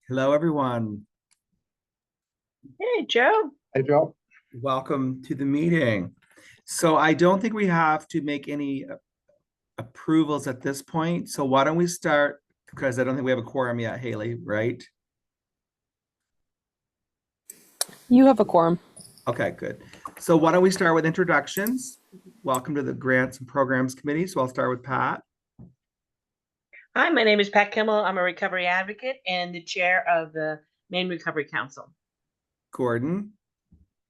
Hello, everyone. Hey, Joe. Hey, Joe. Welcome to the meeting. So I don't think we have to make any approvals at this point. So why don't we start, because I don't think we have a quorum yet, Haley, right? You have a quorum. Okay, good. So why don't we start with introductions? Welcome to the Grants and Programs Committee. So I'll start with Pat. Hi, my name is Pat Kimmel. I'm a recovery advocate and the chair of the Maine Recovery Council. Gordon.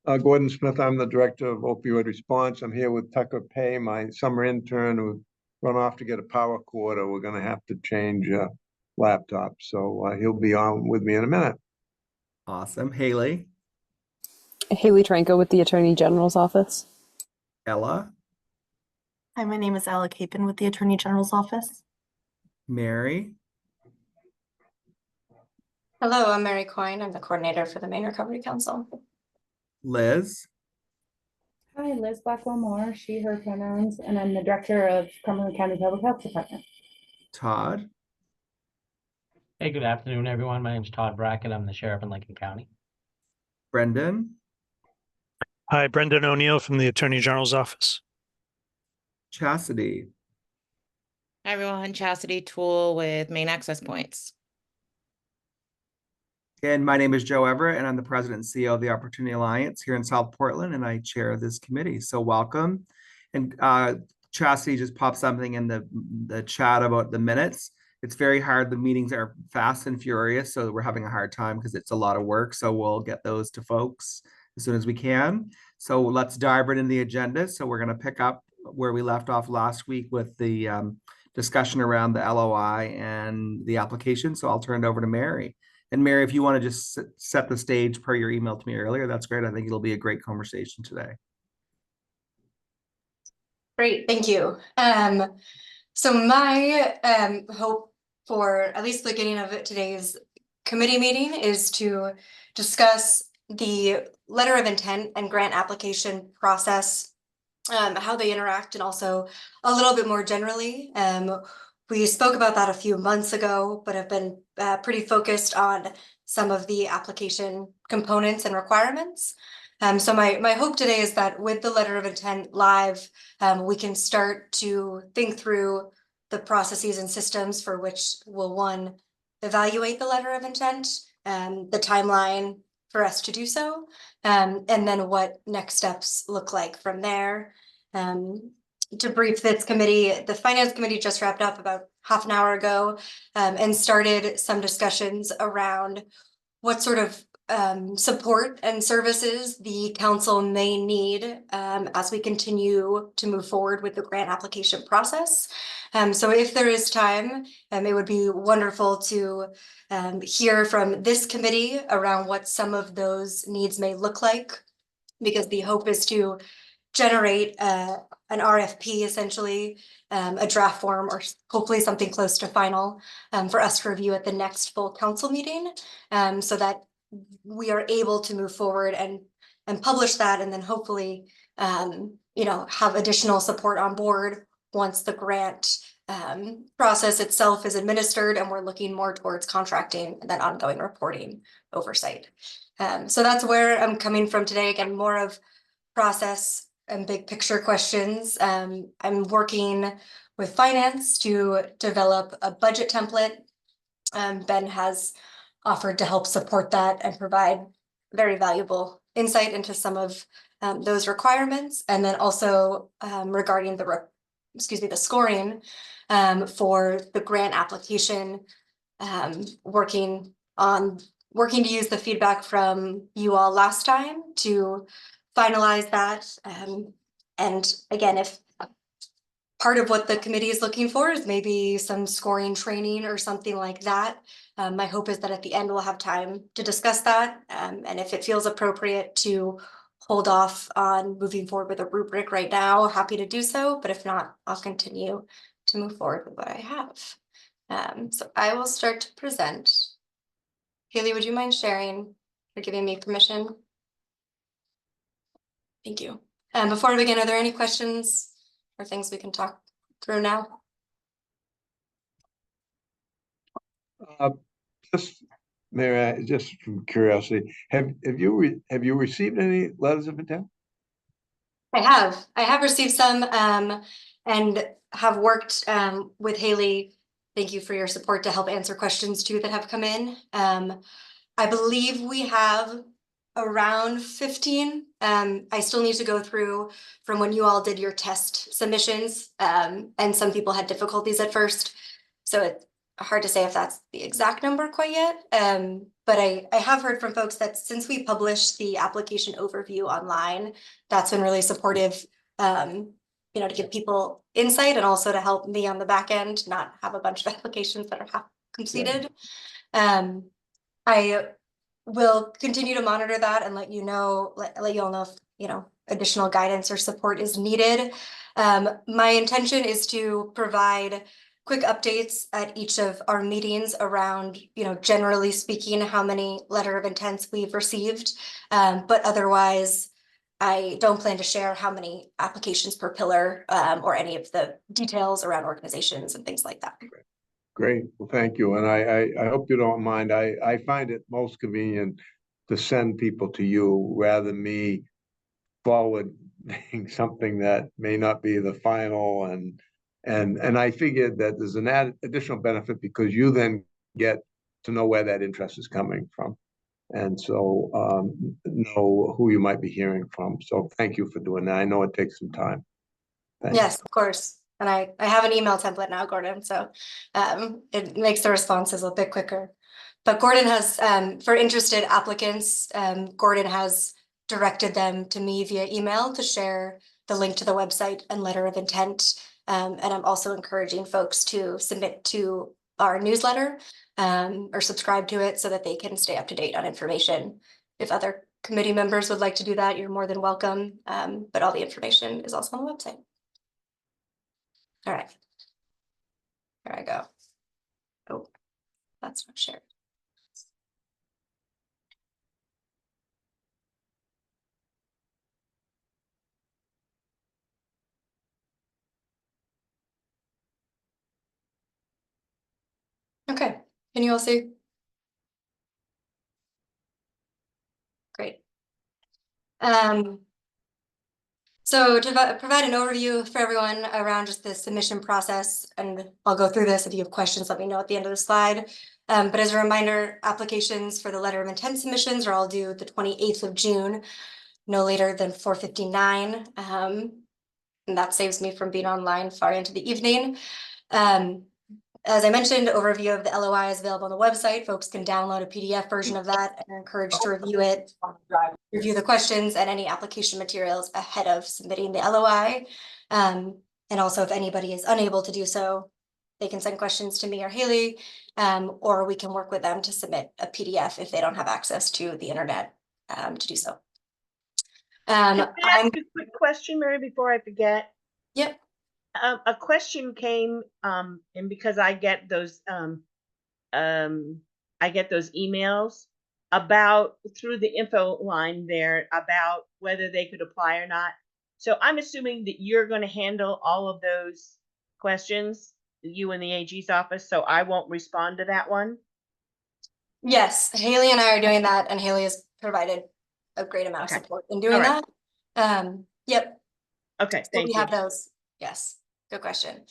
Gordon Smith, I'm the director of opioid response. I'm here with Tucker Pay, my summer intern who run off to get a power cord, or we're going to have to change laptop. So he'll be on with me in a minute. Awesome. Haley. Haley Tranco with the Attorney General's Office. Ella. Hi, my name is Ella Capin with the Attorney General's Office. Mary. Hello, I'm Mary Coyne. I'm the coordinator for the Maine Recovery Council. Liz. Hi, Liz Blackwell-Moore, she, her pronouns, and I'm the director of Cumberland County Public Health Department. Todd. Hey, good afternoon, everyone. My name is Todd Brackett. I'm the sheriff in Lincoln County. Brendan. Hi, Brendan O'Neill from the Attorney General's Office. Chastity. Hi, everyone. Chastity Tool with Maine Access Points. And my name is Joe Everett, and I'm the president and CEO of the Opportunity Alliance here in South Portland, and I chair this committee. So welcome. And Chastity just popped something in the chat about the minutes. It's very hard. The meetings are fast and furious, so we're having a hard time because it's a lot of work. So we'll get those to folks as soon as we can. So let's dive right into the agenda. So we're going to pick up where we left off last week with the discussion around the LOI and the application. So I'll turn it over to Mary. And Mary, if you want to just set the stage per your email to me earlier, that's great. I think it'll be a great conversation today. Great, thank you. So my hope for at least the beginning of today's committee meeting is to discuss the letter of intent and grant application process, how they interact, and also a little bit more generally. We spoke about that a few months ago, but have been pretty focused on some of the application components and requirements. So my hope today is that with the letter of intent live, we can start to think through the processes and systems for which we'll, one, evaluate the letter of intent, the timeline for us to do so, and then what next steps look like from there. To brief this committee, the Finance Committee just wrapped up about half an hour ago and started some discussions around what sort of support and services the council may need as we continue to move forward with the grant application process. So if there is time, it would be wonderful to hear from this committee around what some of those needs may look like, because the hope is to generate an RFP, essentially, a draft form, or hopefully something close to final for us to review at the next full council meeting, so that we are able to move forward and publish that, and then hopefully have additional support on board once the grant process itself is administered and we're looking more towards contracting and then ongoing reporting oversight. So that's where I'm coming from today. Again, more of process and big picture questions. I'm working with finance to develop a budget template. Ben has offered to help support that and provide very valuable insight into some of those requirements. And then also regarding the scoring for the grant application, working to use the feedback from you all last time to finalize that. And again, if part of what the committee is looking for is maybe some scoring training or something like that, my hope is that at the end we'll have time to discuss that. And if it feels appropriate to hold off on moving forward with a rubric right now, happy to do so. But if not, I'll continue to move forward with what I have. So I will start to present. Haley, would you mind sharing or giving me permission? Thank you. Before I begin, are there any questions or things we can talk through now? Just Mayor, just from curiosity, have you received any letters of intent? I have received some, and have worked, with Haley. Thank you for your support to help answer questions too that have come in. I believe we have around 15. I still need to go through from when you all did your test submissions. And some people had difficulties at first. So it's hard to say if that's the exact number quite yet. But I have heard from folks that since we published the application overview online, that's been really supportive, to give people insight and also to help me on the back end, not have a bunch of applications that are half completed. I will continue to monitor that and let you know, let you all know if, additional guidance or support is needed. My intention is to provide quick updates at each of our meetings around, generally speaking, how many letter of intents we've received. But otherwise, I don't plan to share how many applications per pillar, or any of the details around organizations and things like that. Great, well, thank you, and I hope you don't mind. I find it most convenient to send people to you rather than me forwarding something that may not be the final, and I figured that there's an additional benefit because you then get to know where that interest is coming from. And so know who you might be hearing from. So thank you for doing that. I know it takes some time. Thanks. Yes, of course. And I have an email template now, Gordon, so it makes the responses a bit quicker. But Gordon has, for interested applicants, Gordon has directed them to me via email to share the link to the website and letter of intent. And I'm also encouraging folks to submit to our newsletter, or subscribe to it so that they can stay up to date on information. If other committee members would like to do that, you're more than welcome. But all the information is also on the website. All right. There I go. Oh, that's not shared. Okay, can you all see? Great. So to provide an overview for everyone around just the submission process, and I'll go through this. If you have questions, let me know at the end of the slide. But as a reminder, applications for the letter of intent submissions are all due the 28th of June, no later than 4:59. And that saves me from being online far into the evening. As I mentioned, overview of the LOI is available on the website. Folks can download a PDF version of that and are encouraged to review it, review the questions and any application materials ahead of submitting the LOI. And also, if anybody is unable to do so, they can send questions to me or Haley, or we can work with them to submit a PDF if they don't have access to the internet to do so. Can I ask a quick question, Mary, before I forget? Yep. A question came, and because I get those emails about through the info line there about whether they could apply or not. So I'm assuming that you're going to handle all of those questions, you in the AG's office, so I won't respond to that one. Yes, Haley and I are doing that, and Haley has provided a great amount of support in doing that. Yep. Okay, So thank we you. have those. Yes, good question.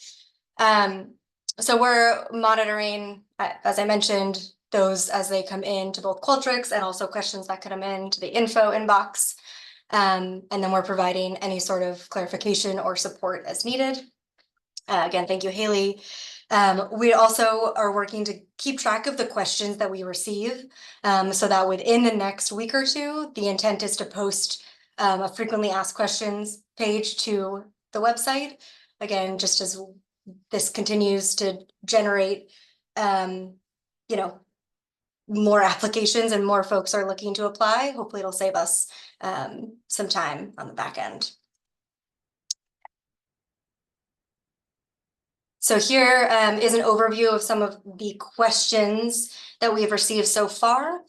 So we're monitoring, as I mentioned, those as they come in to both Qualtrics and also questions that could come in to the info inbox. And then we're providing any sort of clarification or support as needed. Again, thank you, Haley. We also are working to keep track of the questions that we receive, so that within the next week or two, the intent is to post a frequently asked questions page to the website. Again, just as this continues to generate, more applications and more folks are looking to apply, hopefully it'll save us some time on the back end. So here is an overview of some of the questions that we have received so far,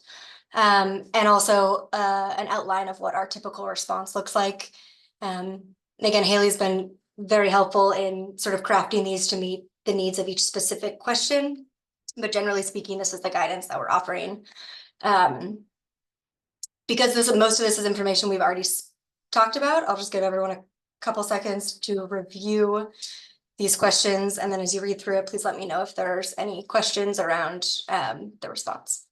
and also an outline of what our typical response looks like. Again, Haley's been very helpful in sort of crafting these to meet the needs of each specific question. but generally speaking, this is the guidance that we're offering. Because most of this is information we've already talked about, I'll just give everyone a couple seconds to review these questions, and then as you read through it, please let me know if there's any questions around the response.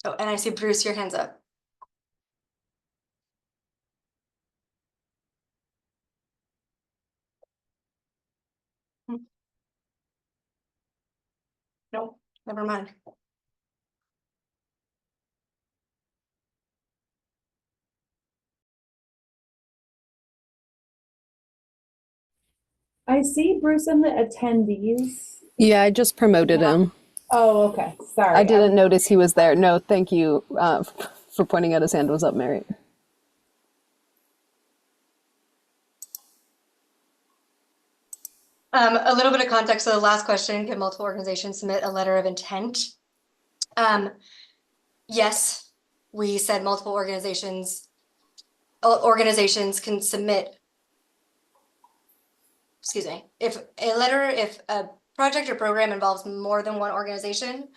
Oh, and I see Bruce, your hand's up. No, never mind. I see Bruce in the attendees. Yeah, I just promoted him. Oh, okay. Sorry. I didn't notice he was there. No, thank you for pointing out his hand was up, Mary. A little bit of context. So the last question, can multiple organizations submit a letter of intent? Yes, we said multiple organizations can submit, excuse me, if a project or program involves more than one organization,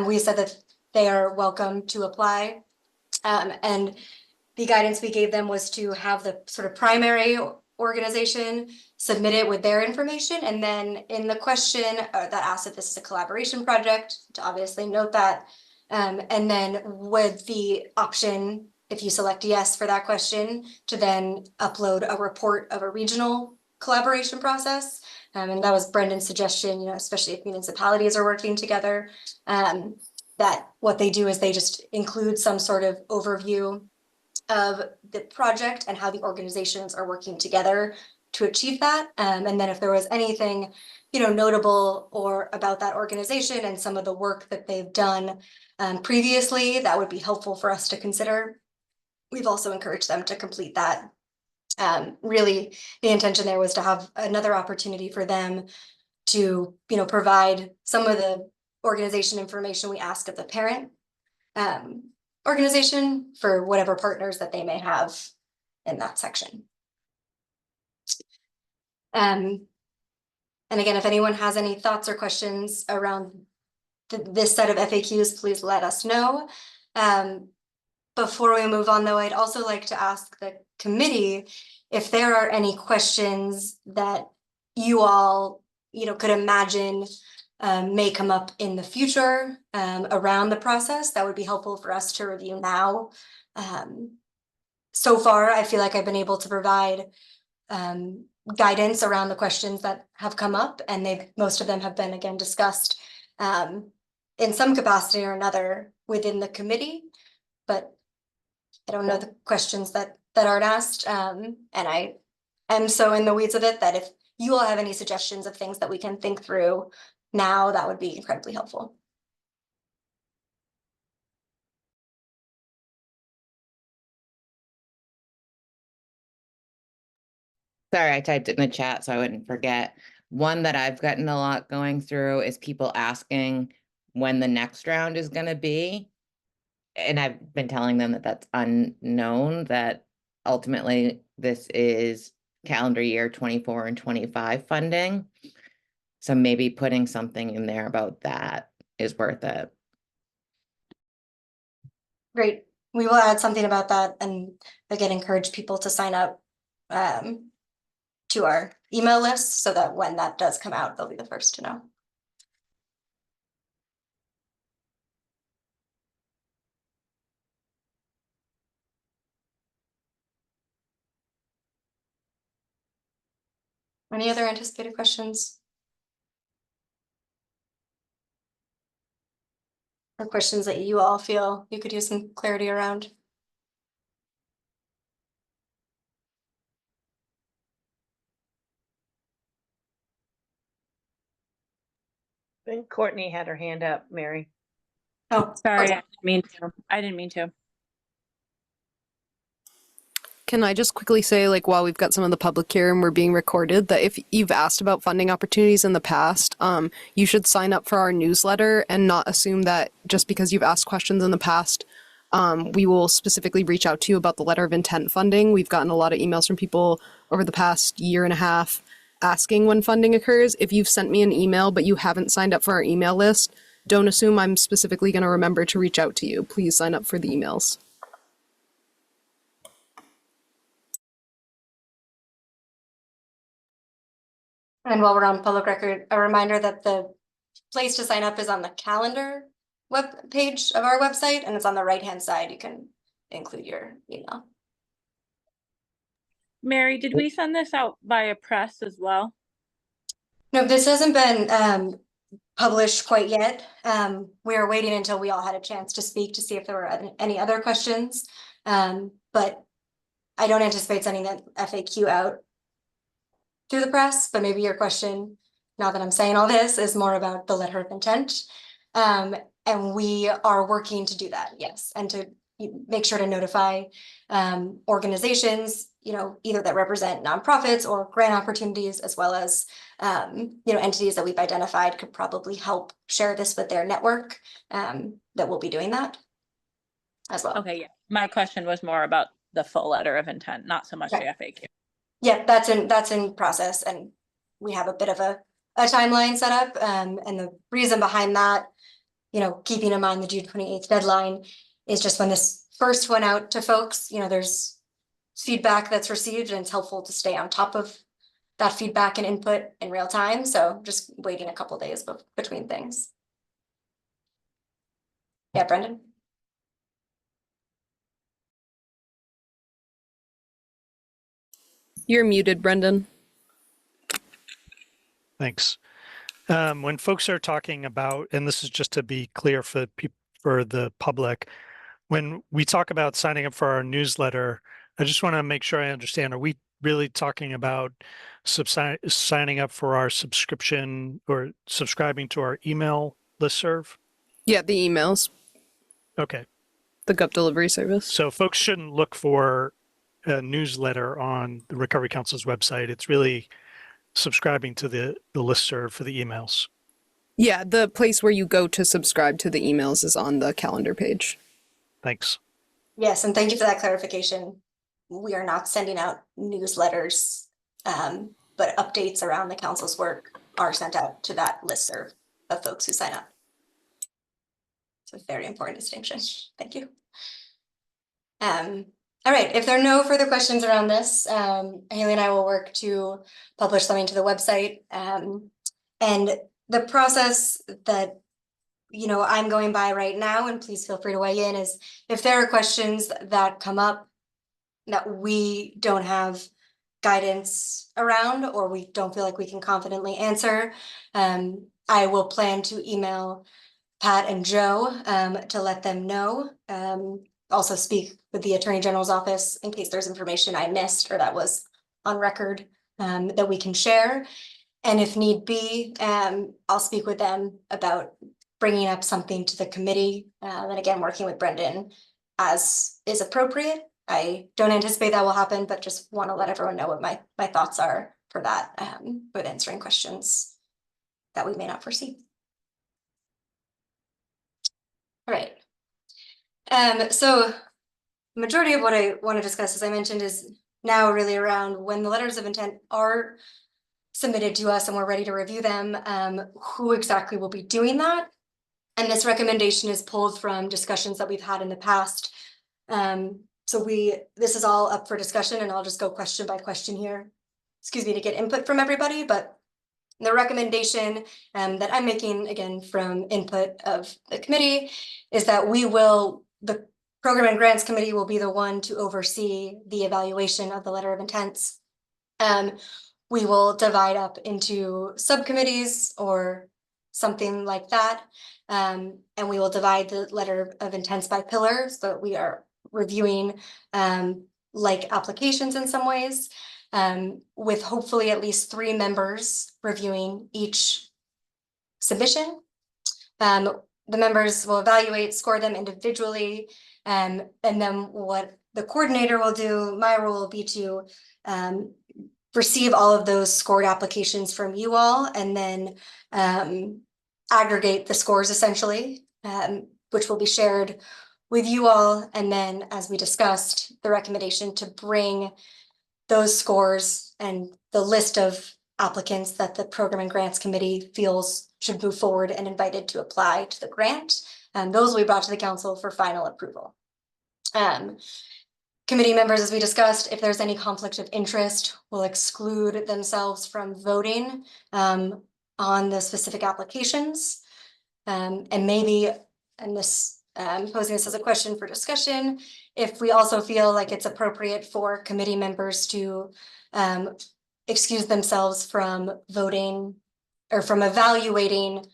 we said that they are welcome to apply. And the guidance we gave them was to have the sort of primary organization submit it with their information, and then in the question that asks if this is a collaboration project, to obviously note that, and then with the option, if you select yes for that question, to then upload a report of a regional collaboration process. And that was Brendan's suggestion, you know, especially if municipalities are working together, that what they do is they just include some sort of overview of the project and how the organizations are working together to achieve that. And then if there was anything, you know, notable or about that organization and some of the work that they've done previously, that would be helpful for us to consider. We've also encouraged them to complete that. Really, the intention there was to have another opportunity for them to, you know, provide some of the organization information we asked of the parent organization for whatever partners that they may have in that section. And again, if anyone has any thoughts or questions around this set of FAQs, please let us know. Before we move on, though, I'd also like to ask the committee if there are any questions that you all, you know, could imagine may come up in the future around the process that would be helpful for us to review now. So far, I feel like I've been able to provide guidance around the questions that have come up, and most of them have been again discussed in some capacity or another within the committee, but I don't know the questions that aren't asked, and I am so in the weeds of it that if you all have any suggestions of things that we can think through now, that would be incredibly helpful. Sorry, I typed it in the chat so I wouldn't forget. One that I've gotten a lot going through is people asking when the next round is going to be. And I've been telling them that that's unknown, that ultimately this is calendar year 24 and 25 funding. So maybe putting something in there about that is worth it. Great. We will add something about that, and again, encourage people to sign up to our email list so that when that does come out, they'll be the first to know. Any other anticipated questions? Or questions that you all feel you could use some clarity around? I think Courtney had her hand up, Mary. Oh, Sorry, okay. I didn't mean to. I didn't mean to. Can I just quickly say, like, while we've got some of the public here and we're being recorded, that if you've asked about funding opportunities in the past, you should sign up for our newsletter and not assume that just because you've asked questions in the past, we will specifically reach out to you about the letter of intent funding. We've gotten a lot of emails from people over the past year and a half asking when funding occurs. If you've sent me an email but you haven't signed up for our email list, don't assume I'm specifically going to remember to reach out to you. Please sign up for the emails. And while we're on public record, a reminder that the place to sign up is on the calendar web page of our website, and it's on the right-hand side. You can include your email. Mary, did we send this out via press as well? No, this hasn't been published quite yet. We are waiting until we all had a chance to speak to see if there were any other questions. But I don't anticipate sending that FAQ out through the press, but maybe your question, now that I'm saying all this, is more about the letter of intent. And we are working to do that, yes, and to make sure to notify organizations, either that represent nonprofits or grant opportunities, as well as entities that we've identified could probably help share this with their network, that will be doing that as well. Okay, yeah. My question was more about the full letter of intent, not so much the FAQ. Yeah, that's in process, and we have a bit of a timeline set up. And the reason behind that, keeping in mind the June 28th deadline, is just when this first went out to folks, there's feedback that's received, and it's helpful to stay on top of that feedback and input in real time. So just waiting a couple days between things. Yeah, Brendan. You're muted, Brendan. Thanks. When folks are talking about, and this is just to be clear for the public, when we talk about signing up for our newsletter, I just want to make sure I understand. Are we really talking about signing up for our subscription or subscribing to our email listserv? Yeah, the emails. Okay. The GUP delivery service. So folks shouldn't look for a newsletter on the Recovery Council's website. It's really subscribing to the listserv for the emails. Yeah, the place where you go to subscribe to the emails is on the calendar page. Thanks. Yes, and thank you for that clarification. We are not sending out newsletters, but updates around the council's work are sent out to that listserv of folks who sign up. It's a very important distinction. Thank you. All right, if there are no further questions around this, Haley and I will work to publish something to the website. And the process that I'm going by right now, and please feel free to weigh in, is if there are questions that come up that we don't have guidance around, or we don't feel like we can confidently answer, I will plan to email Pat and Joe to let them know. Also speak with the Attorney General's office in case there's information I missed or that was on record that we can share. And if need be, I'll speak with them about bringing up something to the committee. And again, working with Brendan as is appropriate. I don't anticipate that will happen, but just want to let everyone know what my thoughts are for that, with answering questions that we may not foresee. All right. So majority of what I want to discuss, as I mentioned, is now really around when the letters of intent are submitted to us and we're ready to review them, who exactly will be doing that. And this recommendation is pulled from discussions that we've had in the past. So this is all up for discussion, and I'll just go question by question here, excuse me, to get input from everybody. But the recommendation that I'm making, again, from input of the committee, is that the Program and Grants Committee will be the one to oversee the evaluation of the letter of intents. We will divide up into subcommittees or something like that. And we will divide the letter of intents by pillars, so that we are reviewing like applications in some ways, with hopefully at least 3 members reviewing each submission. The members will evaluate, score them individually, and then what the coordinator will do, my role will be to receive all of those scored applications from you all, and then aggregate the scores essentially, which will be shared with you all. And then, as we discussed, the recommendation to bring those scores and the list of applicants that the Program and Grants Committee feels should move forward and invited to apply to the grant. And those will be brought to the council for final approval. Committee members, as we discussed, if there's any conflict of interest, will exclude themselves from voting on the specific applications. And maybe, and this, posing this as a question for discussion, if we also feel like it's appropriate for committee members to excuse themselves from voting or from evaluating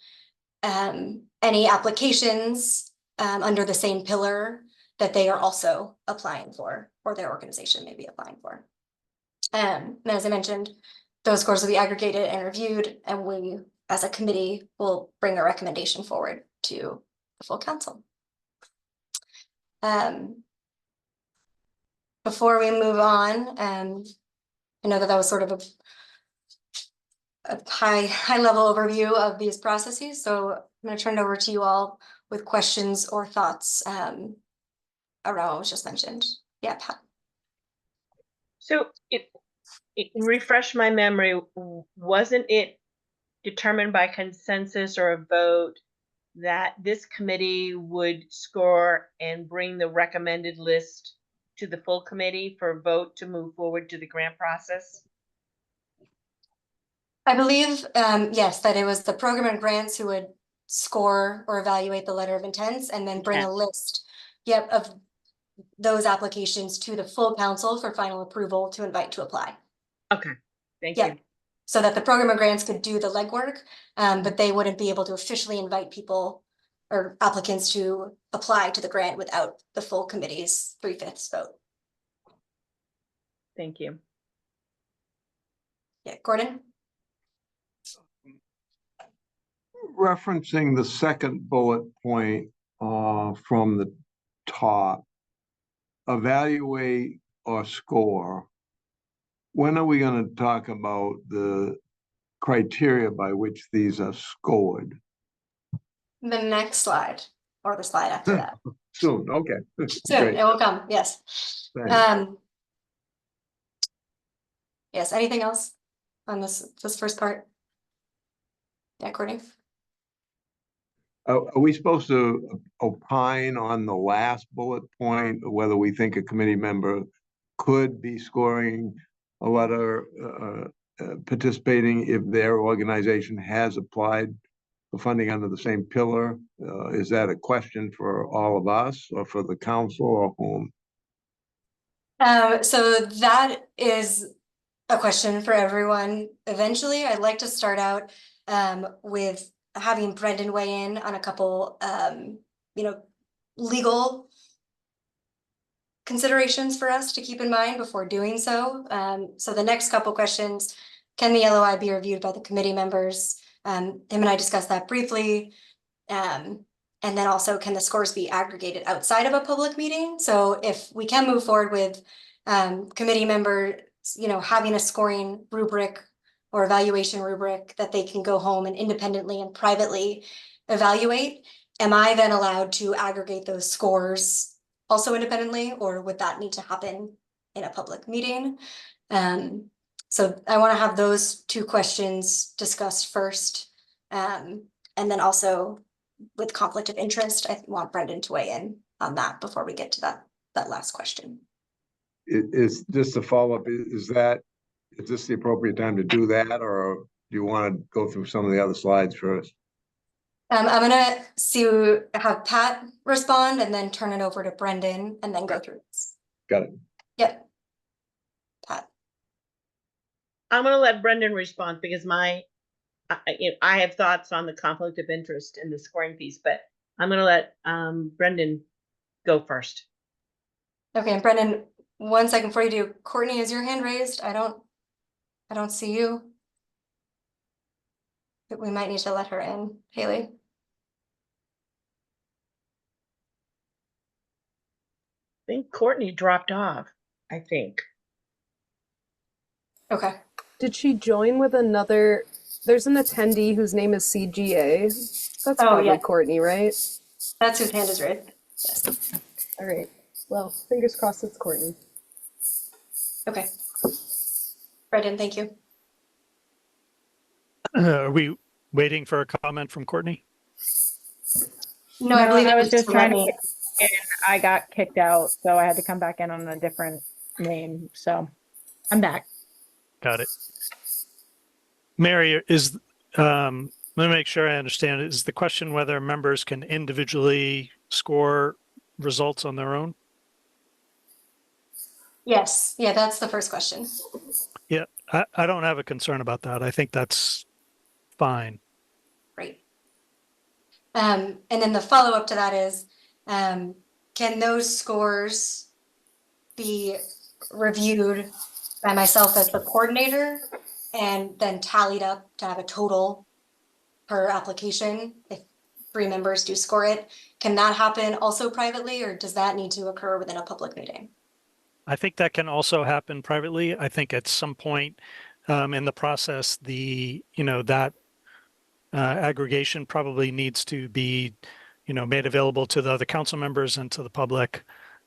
any applications under the same pillar that they are also applying for, or their organization may be applying for. And as I mentioned, those scores will be aggregated and reviewed, and we, as a committee, will bring a recommendation forward to the full council. Before we move on, I know that was sort of a high level overview of these processes, so I'm going to turn it over to you all with questions or thoughts around what was just mentioned. Yeah, Pat. So it refresh my memory, wasn't it determined by consensus or a vote that this committee would score and bring the recommended list to the full committee for a vote to move forward to the grant process? I believe, yes, that it was the program and grants who would score or evaluate the letter of intents and then bring a list, of those applications to the full council for final approval to invite to apply. Okay, thank you. So that the program and grants could do the legwork, but they wouldn't be able to officially invite people or applicants to apply to the grant without the full committee's 3/5 vote. Thank you. Yeah, Gordon? Referencing the second bullet point from the top, evaluate or score. When are we going to talk about the criteria by which these are scored? The next slide, or the slide after that. Soon, okay. Soon, Great. it will come, yes. Thanks. Yes, anything else on this first part? Yeah, Courtney? Are we supposed to opine on the last bullet point, whether we think a committee member could be scoring a letter participating if their organization has applied for funding under the same pillar? Is that a question for all of us or for the council or whom? So that is a question for everyone. Eventually, I'd like to start out with having Brendan weigh in on a couple, legal considerations for us to keep in mind before doing so. So the next couple questions, can the LOI be reviewed by the committee members? Him and I discussed that briefly. And then also, can the scores be aggregated outside of a public meeting? So if we can move forward with committee members, having a scoring rubric or evaluation rubric that they can go home and independently and privately evaluate, am I then allowed to aggregate those scores also independently, or would that need to happen in a public meeting? So I want to have those two questions discussed first. And then also with conflict of interest, I want Brendan to weigh in on that before we get to that last question. Is just a follow-up, is this the appropriate time to do that, or do you want to go through some of the other slides first? I'm gonna have Pat respond and then turn it over to Brendan and then go through this. Got it. Yep. Pat. I'm gonna let Brendan respond because I have thoughts on the conflict of interest in the scoring piece, but I'm gonna let Brendan go first. Okay, and Brendan, 1 second before you do, Courtney, is your hand raised? I don't see you. But we might need to let her in. Haley. I think Courtney dropped off, I think. Okay. Did she join with another? There's an attendee whose name is CGA. That's probably yeah. Courtney, right? That's whose hand is raised. Yes. All right. Well, fingers crossed it's Courtney. Okay. Brendan, thank you. Are we waiting for a comment from Courtney? No, I believe I it was just trying to Lenny. get in. I got kicked out, so I had to come back in on a different name. So I'm back. Got it. Mary, let me make sure I understand. Is the question whether members can individually score results on their own? Yes, yeah, that's the first question. Yeah, I don't have a concern about that. I think that's fine. Great. And then the follow-up to that is, can those scores be reviewed by myself as the coordinator and then tallied up to have a total per application if 3 members do score it? Can that happen also privately, or does that need to occur within a public meeting? I think that can also happen privately. I think at some point in the process, that aggregation probably needs to be, made available to the other council members and to the public.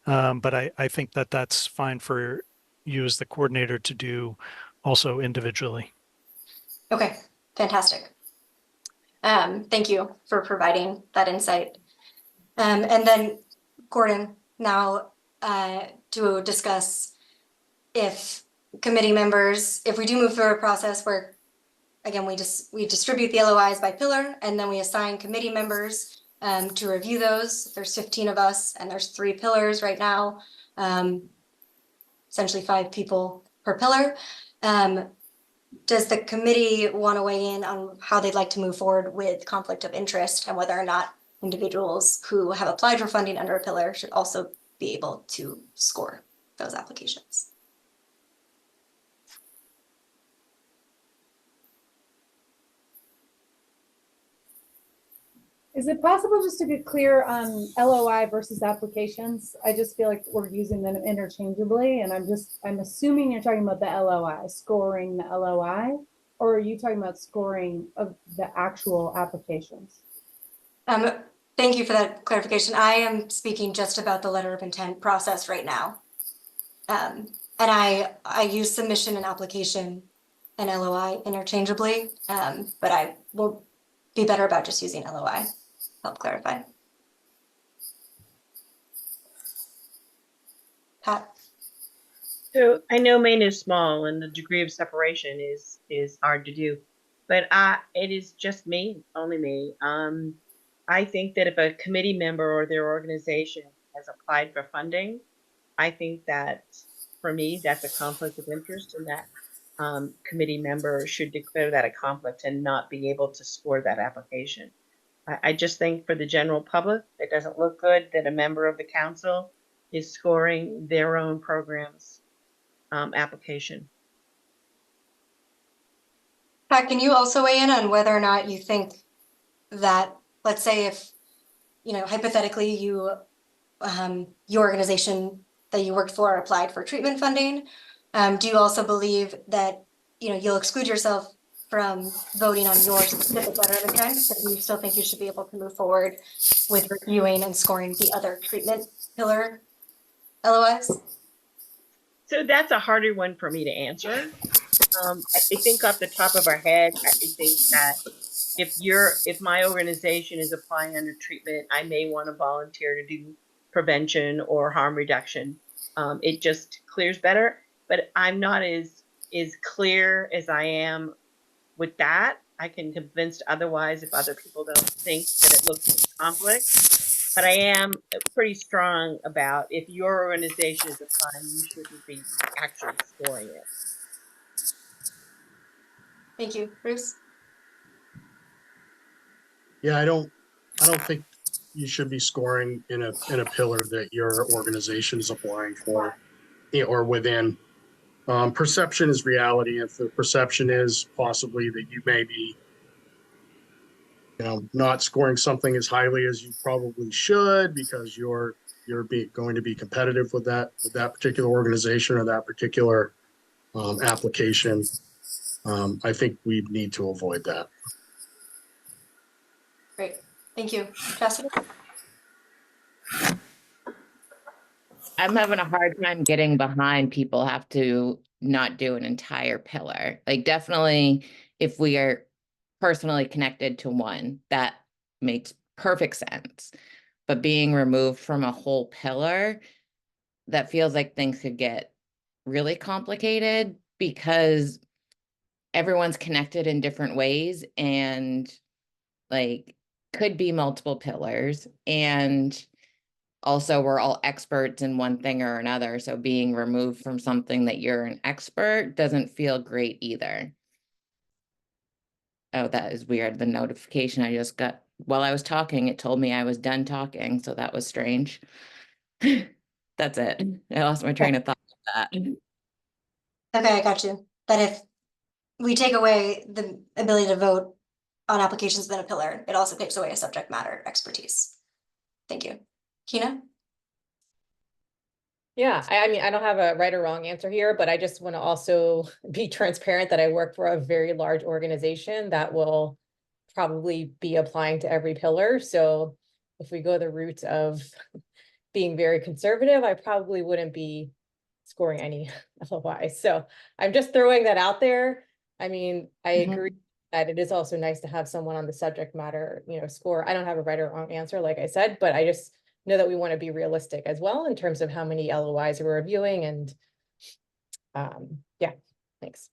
But I think that that's fine for you as the coordinator to do also individually. Okay, fantastic. Thank you for providing that insight. And then Gordon, now to discuss if committee members, if we do move through a process where, again, we distribute the LOIs by pillar and then we assign committee members to review those. There's 15 of us and there's 3 pillars right now, essentially 5 people per pillar. Does the committee want to weigh in on how they'd like to move forward with conflict of interest and whether or not individuals who have applied for funding under a pillar should also be able to score those applications? Is it possible just to get clear on LOI versus applications? I just feel like we're using them interchangeably, and I'm assuming you're talking about the LOI, scoring the LOI, or are you talking about scoring of the actual applications? Thank you for that clarification. I am speaking just about the letter of intent process right now. And I use submission and application and LOI interchangeably, but I will be better about just using LOI. Help clarify. Pat? So I know Maine is small and the degree of separation is hard to do, but it is just me, only me. I think that if a committee member or their organization has applied for funding, I think that for me, that's a conflict of interest, and that committee member should declare that a conflict and not be able to score that application. I just think for the general public, it doesn't look good that a member of the council is scoring their own program's application. Pat, can you also weigh in on whether or not you think that, let's say if, hypothetically your organization that you worked for applied for treatment funding, do you also believe that, you'll exclude yourself from voting on your specific letter of intent, but you still think you should be able to move forward with reviewing and scoring the other treatment pillar LOIs? So that's a harder one for me to answer. I think off the top of our head, I think that if my organization is applying under treatment, I may want to volunteer to do prevention or harm reduction. It just clears better, but I'm not as clear as I am with that. I can convince otherwise if other people don't think that it looks like conflict. But I am pretty strong about if your organization is applying, you shouldn't be actually scoring it. Thank you, Bruce. Yeah, I don't think you should be scoring in a pillar that your organization is applying for or within. Perception is reality. If the perception is possibly that you may be, not scoring something as highly as you probably should because you're going to be competitive with that particular organization or that particular application, I think we need to avoid that. Great, thank you. Cassidy? I'm having a hard time getting behind people have to not do an entire pillar. Like definitely if we are personally connected to one, that makes perfect sense. But being removed from a whole pillar, that feels like things could get really complicated because everyone's connected in different ways and like could be multiple pillars. And also we're all experts in one thing or another. So being removed from something that you're an expert doesn't feel great either. Oh, that is weird. The notification I just got while I was talking, it told me I was done talking. So that was strange. That's it. I lost my train of thought with that. Okay, I got you. But if we take away the ability to vote on applications within a pillar, it also takes away a subject matter expertise. Thank you. Kina? Yeah, I mean, I don't have a right or wrong answer here, but I just want to also be transparent that I work for a very large organization that will probably be applying to every pillar. So if we go the route of being very conservative, I probably wouldn't be scoring any LOI. So I'm just throwing that out there. I mean, I agree that it is also nice to have someone on the subject matter, score. I don't have a right or wrong answer, like I said, but I just know that we want to be realistic as well in terms of how many LOIs we're reviewing and yeah, thanks.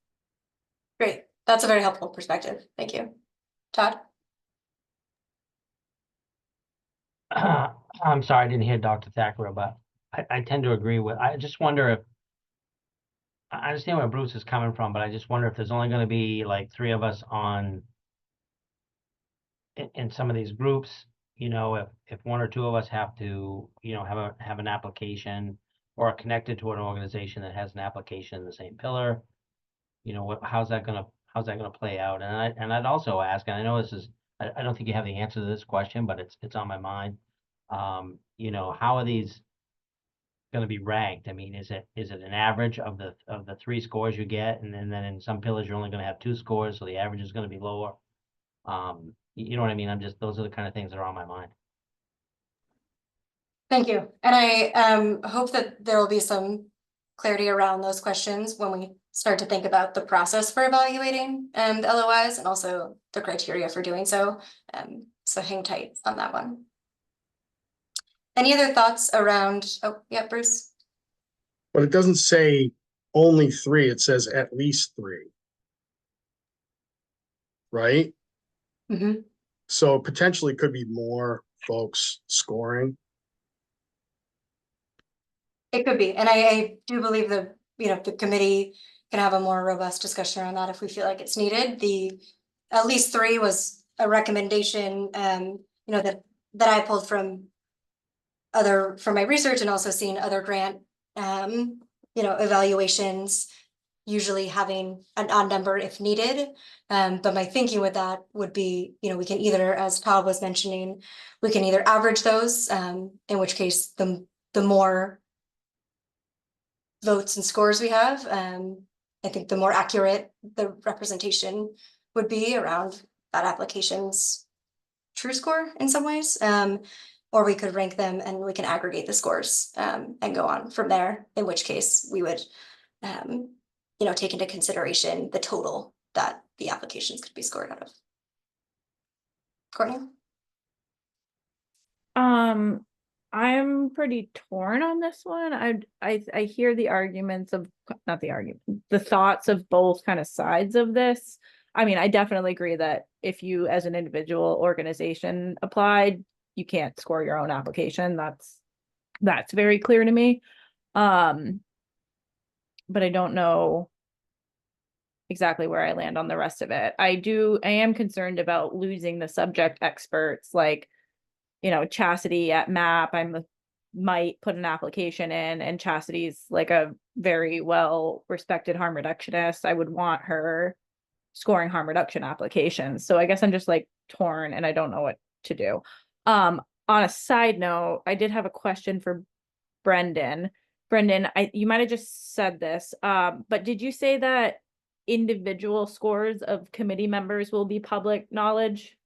Great. That's a very helpful perspective. Thank you. Todd? I'm sorry, I didn't hear Dr. Thacker, but I tend to agree with, I just wonder if, I understand where Bruce is coming from, but I just wonder if there's only going to be like 3 of us on in some of these groups, if 1 or 2 of us have to, have an application or are connected to an organization that has an application in the same pillar, how's that gonna play out? And I'd also ask, and I know this is, I don't think you have the answer to this question, but it's on my mind. How are these going to be ranked? I mean, is it an average of the 3 scores you get, and then in some pillars you're only going to have 2 scores, so the average is going to be lower? You know what I mean? Those are the kind of things that are on my mind. Thank you. And I hope that there will be some clarity around those questions when we start to think about the process for evaluating the LOIs and also the criteria for doing so. So hang tight on that one. Any other thoughts around, oh, yeah, Bruce? But it doesn't say only 3, it says at least 3. Right? Mm-hmm. So potentially could be more folks scoring. It could be, and I do believe that, the committee can have a more robust discussion around that if we feel like it's needed. The at least 3 was a recommendation, that I pulled from my research and also seen other grant, evaluations, usually having an odd number if needed. But my thinking with that would be, we can either, as Todd was mentioning, we can either average those, in which case the more votes and scores we have, I think the more accurate the representation would be around that application's true score in some ways. Or we could rank them and we can aggregate the scores and go on from there, in which case we would take into consideration the total that the applications could be scored out of. Courtney? I'm pretty torn on this one. I hear the arguments of, not the argument, the thoughts of both kind of sides of this. I mean, I definitely agree that if you as an individual organization applied, you can't score your own application. That's very clear to me. But I don't know exactly where I land on the rest of it. I am concerned about losing the subject experts, like, Chastity at MAP, might put an application in, and Chastity's like a very well respected harm reductionist. I would want her scoring harm reduction applications. So I guess I'm just like torn and I don't know what to do. On a side note, I did have a question for Brendan. Brendan, you might have just said this, but did you say that individual scores of committee members will be public knowledge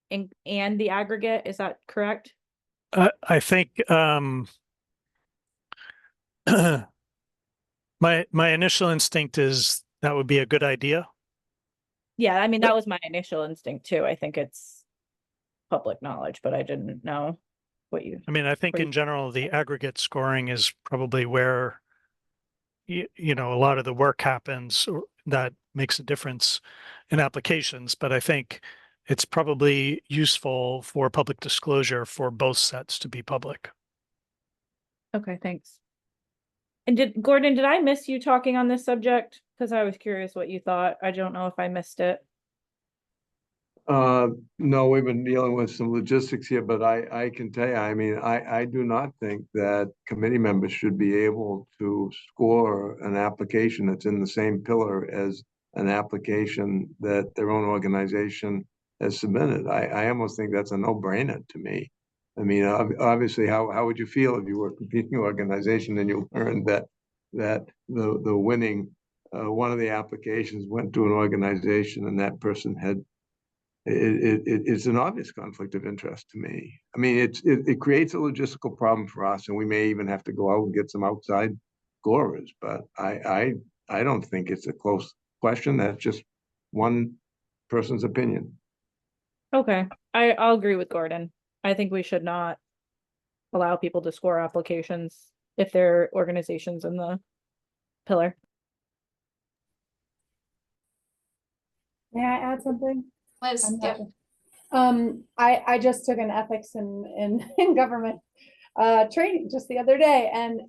and the aggregate? Is that correct? I think my initial instinct is that would be a good idea. Yeah, I mean, that was my initial instinct too. I think it's public knowledge, but I didn't know what you. I mean, I think Where you- in general, the aggregate scoring is probably where you know, a lot of the work happens that makes a difference in applications, but I think it's probably useful for public disclosure for both sets to be public. Okay, thanks. And Gordon, did I miss you talking on this subject? Because I was curious what you thought. I don't know if I missed it. No, we've been dealing with some logistics here, but I can tell you, I mean, I do not think that committee members should be able to score an application that's in the same pillar as an application that their own organization has submitted. I almost think that's a no-brainer to me. I mean, obviously, how would you feel if you were a competing organization and you learned that the winning one of the applications went to an organization and that person had it's an obvious conflict of interest to me. I mean, it creates a logistical problem for us, and we may even have to go out and get some outside scorers. But I don't think it's a close question. That's just one person's opinion. Okay, I'll agree with Gordon. I think we should not allow people to score applications if they're organizations in the pillar. May I add something? Liz, I'm yeah. not- I just took an ethics in government training just the other day, and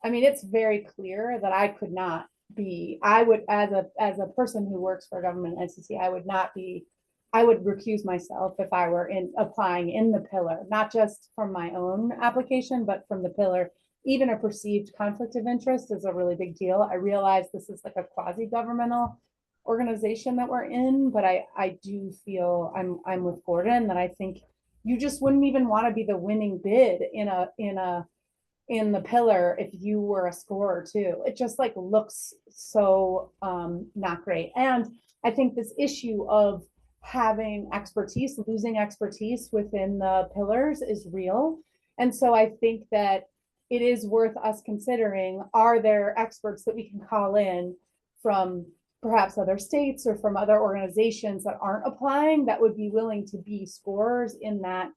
I mean, it's very clear that I could not be, I would, as a person who works for a government entity, I would not be, I would recuse myself if I were applying in the pillar, not just from my own application, but from the pillar. Even a perceived conflict of interest is a really big deal. I realize this is like a quasi-governmental organization that we're in, but I do feel I'm with Gordon that I think you just wouldn't even want to be the winning bid in the pillar if you were a scorer too. It just like looks so not great. And I think this issue of having expertise, losing expertise within the pillars is real. And so I think that it is worth us considering, are there experts that we can call in from perhaps other states or from other organizations that aren't applying that would be willing to be scorers in that.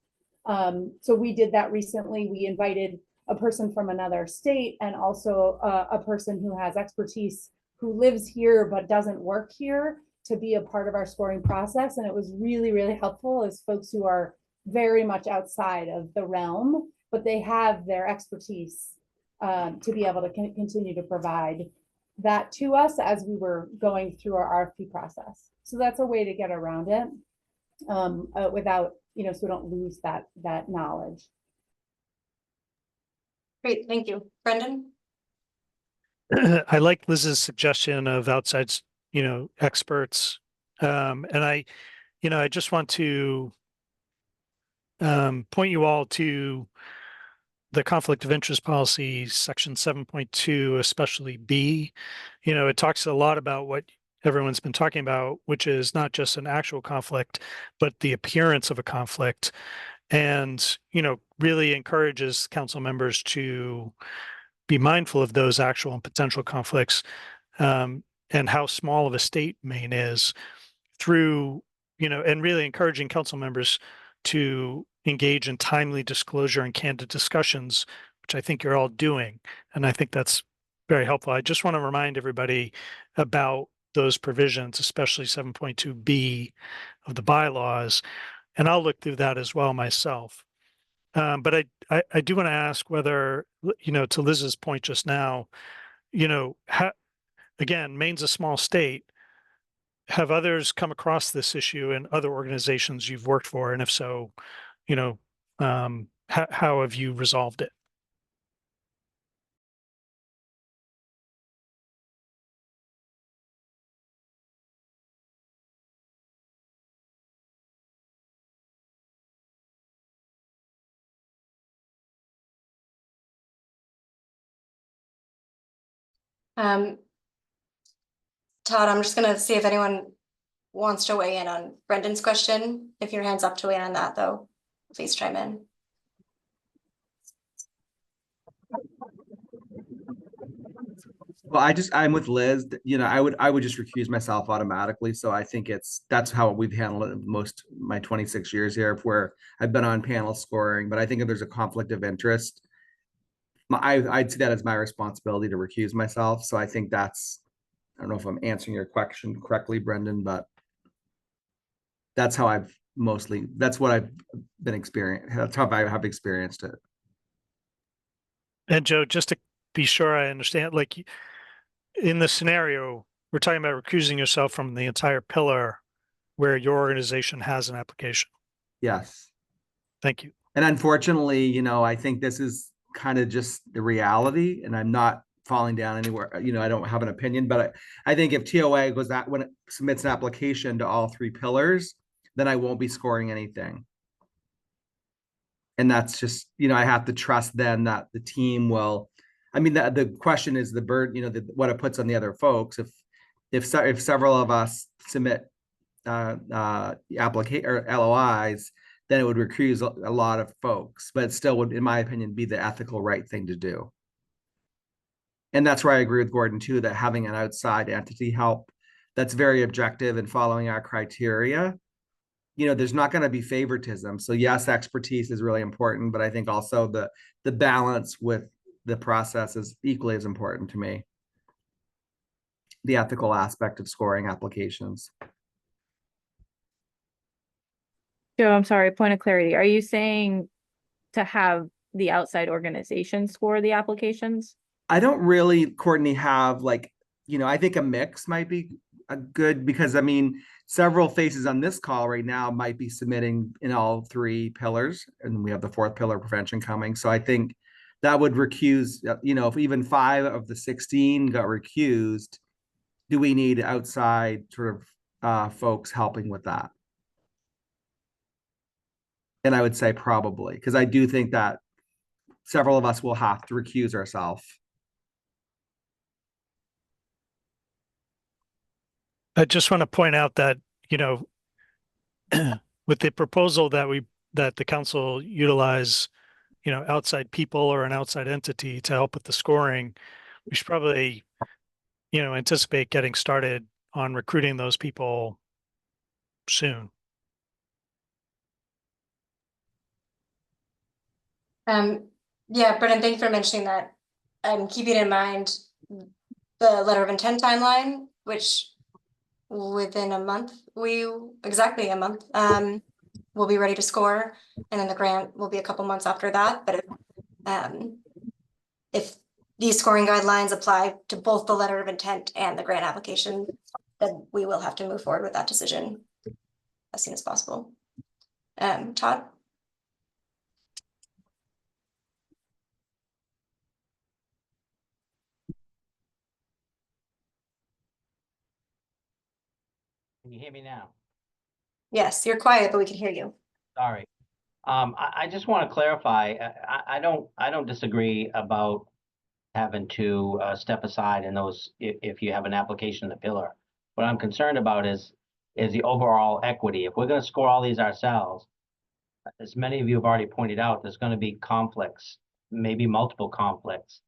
So we did that recently. We invited a person from another state and also a person who has expertise who lives here but doesn't work here to be a part of our scoring process. And it was really, really helpful as folks who are very much outside of the realm, but they have their expertise to be able to continue to provide that to us as we were going through our RFP process. So that's a way to get around it without, you know, so we don't lose that knowledge. Great, thank you. Brendan? I like Liz's suggestion of outside, you know, experts. And I just want to point you all to the conflict of interest policy, section 7.2, especially B. You know, it talks a lot about what everyone's been talking about, which is not just an actual conflict, but the appearance of a conflict. And, you know, really encourages council members to be mindful of those actual and potential conflicts, and how small of a state Maine is through, you know, and really encouraging council members to engage in timely disclosure and candid discussions, which I think you're all doing. And I think that's very helpful. I just want to remind everybody about those provisions, especially 7.2B of the bylaws. And I'll look through that as well myself. But I do want to ask whether, you know, to Liz's point just now, you know, again, Maine's a small state. Have others come across this issue in other organizations you've worked for? And if so, you know, how have you resolved it? Todd, I'm just gonna see if anyone wants to weigh in on Brendan's question. If your hand's up to weigh in on that though, please chime in. Well, I'm with Liz, you know, I would just recuse myself automatically. So I think that's how we've handled it most my 26 years here, where I've been on panel scoring, but I think if there's a conflict of interest, I'd see that as my responsibility to recuse myself. So I think I don't know if I'm answering your question correctly, Brendan, but that's how that's what I've been experienced. That's how I have experienced it. And Joe, just to be sure I understand, like in the scenario, we're talking about recusing yourself from the entire pillar where your organization has an application. Yes. Thank you. And unfortunately, you know, I think this is kind of just the reality, and I'm not falling down anywhere. You know, I don't have an opinion, but I think if TOA goes that when it submits an application to all three pillars, then I won't be scoring anything. And that's just, you know, I have to trust then that the team will. I mean, the question is the burden, you know, what it puts on the other folks. If several of us submit application or LOIs, then it would recuse a lot of folks, but it still would, in my opinion, be the ethical right thing to do. And that's where I agree with Gordon too, that having an outside entity help that's very objective and following our criteria, you know, there's not going to be favoritism. So yes, expertise is really important, but I think also the balance with the process is equally as important to me. The ethical aspect of scoring applications. Joe, I'm sorry, point of clarity. Are you saying to have the outside organization score the applications? I don't really, Courtney, have like, you know, I think a mix might be a good, because I mean, several faces on this call right now might be submitting in all three pillars, and we have the fourth pillar, prevention, coming. So I think that would recuse, you know, if even 5 of the 16 got recused, do we need outside sort of folks helping with that? And I would say probably, because I do think that several of us will have to recuse ourselves. I just want to point out that, you know, with the proposal that the council utilize, you know, outside people or an outside entity to help with the scoring, we should probably, you know, anticipate getting started on recruiting those people soon. Yeah, Brendan, thank you for mentioning that. Keeping in mind the letter of intent timeline, which within a month, exactly a month, we'll be ready to score, and then the grant will be a couple months after that. But if these scoring guidelines apply to both the letter of intent and the grant application, then we will have to move forward with that decision as soon as possible. Todd? Can you hear me now? Yes, you're quiet, but we can hear you. Sorry. I just want to clarify, I don't disagree about having to step aside in those, if you have an application in the pillar. What I'm concerned about is the overall equity. If we're going to score all these ourselves, as many of you have already pointed out, there's going to be conflicts, maybe multiple conflicts.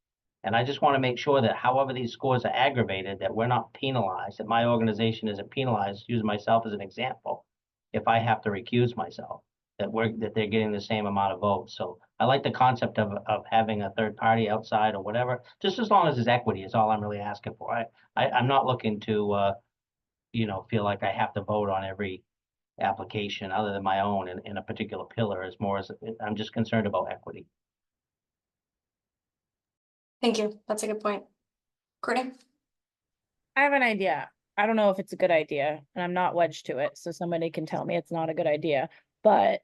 And I just want to make sure that however these scores are aggravated, that we're not penalized, that my organization isn't penalized, use myself as an example, if I have to recuse myself, that they're getting the same amount of votes. So I like the concept of having a third party outside or whatever, just as long as there's equity is all I'm really asking for. I'm not looking to, you know, feel like I have to vote on every application other than my own in a particular pillar. As more as I'm just concerned about equity. Thank you. That's a good point. Courtney? I have an idea. I don't know if it's a good idea, and I'm not wedged to it, so somebody can tell me it's not a good idea. But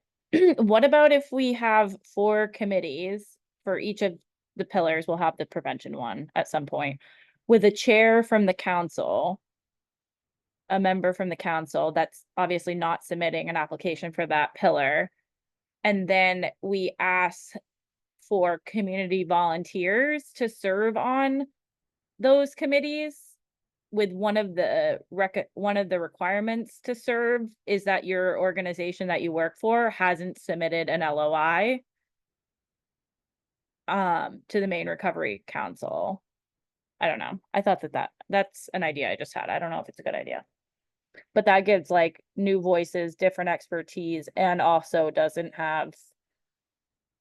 what about if we have 4 committees for each of the pillars? We'll have the prevention one at some point, with a chair from the council, a member from the council that's obviously not submitting an application for that pillar. And then we ask for community volunteers to serve on those committees, with one of the requirements to serve is that your organization that you work for hasn't submitted an LOI to the Maine Recovery Council. I don't know. I thought that's an idea I just had. I don't know if it's a good idea. But that gives like new voices, different expertise, and also doesn't have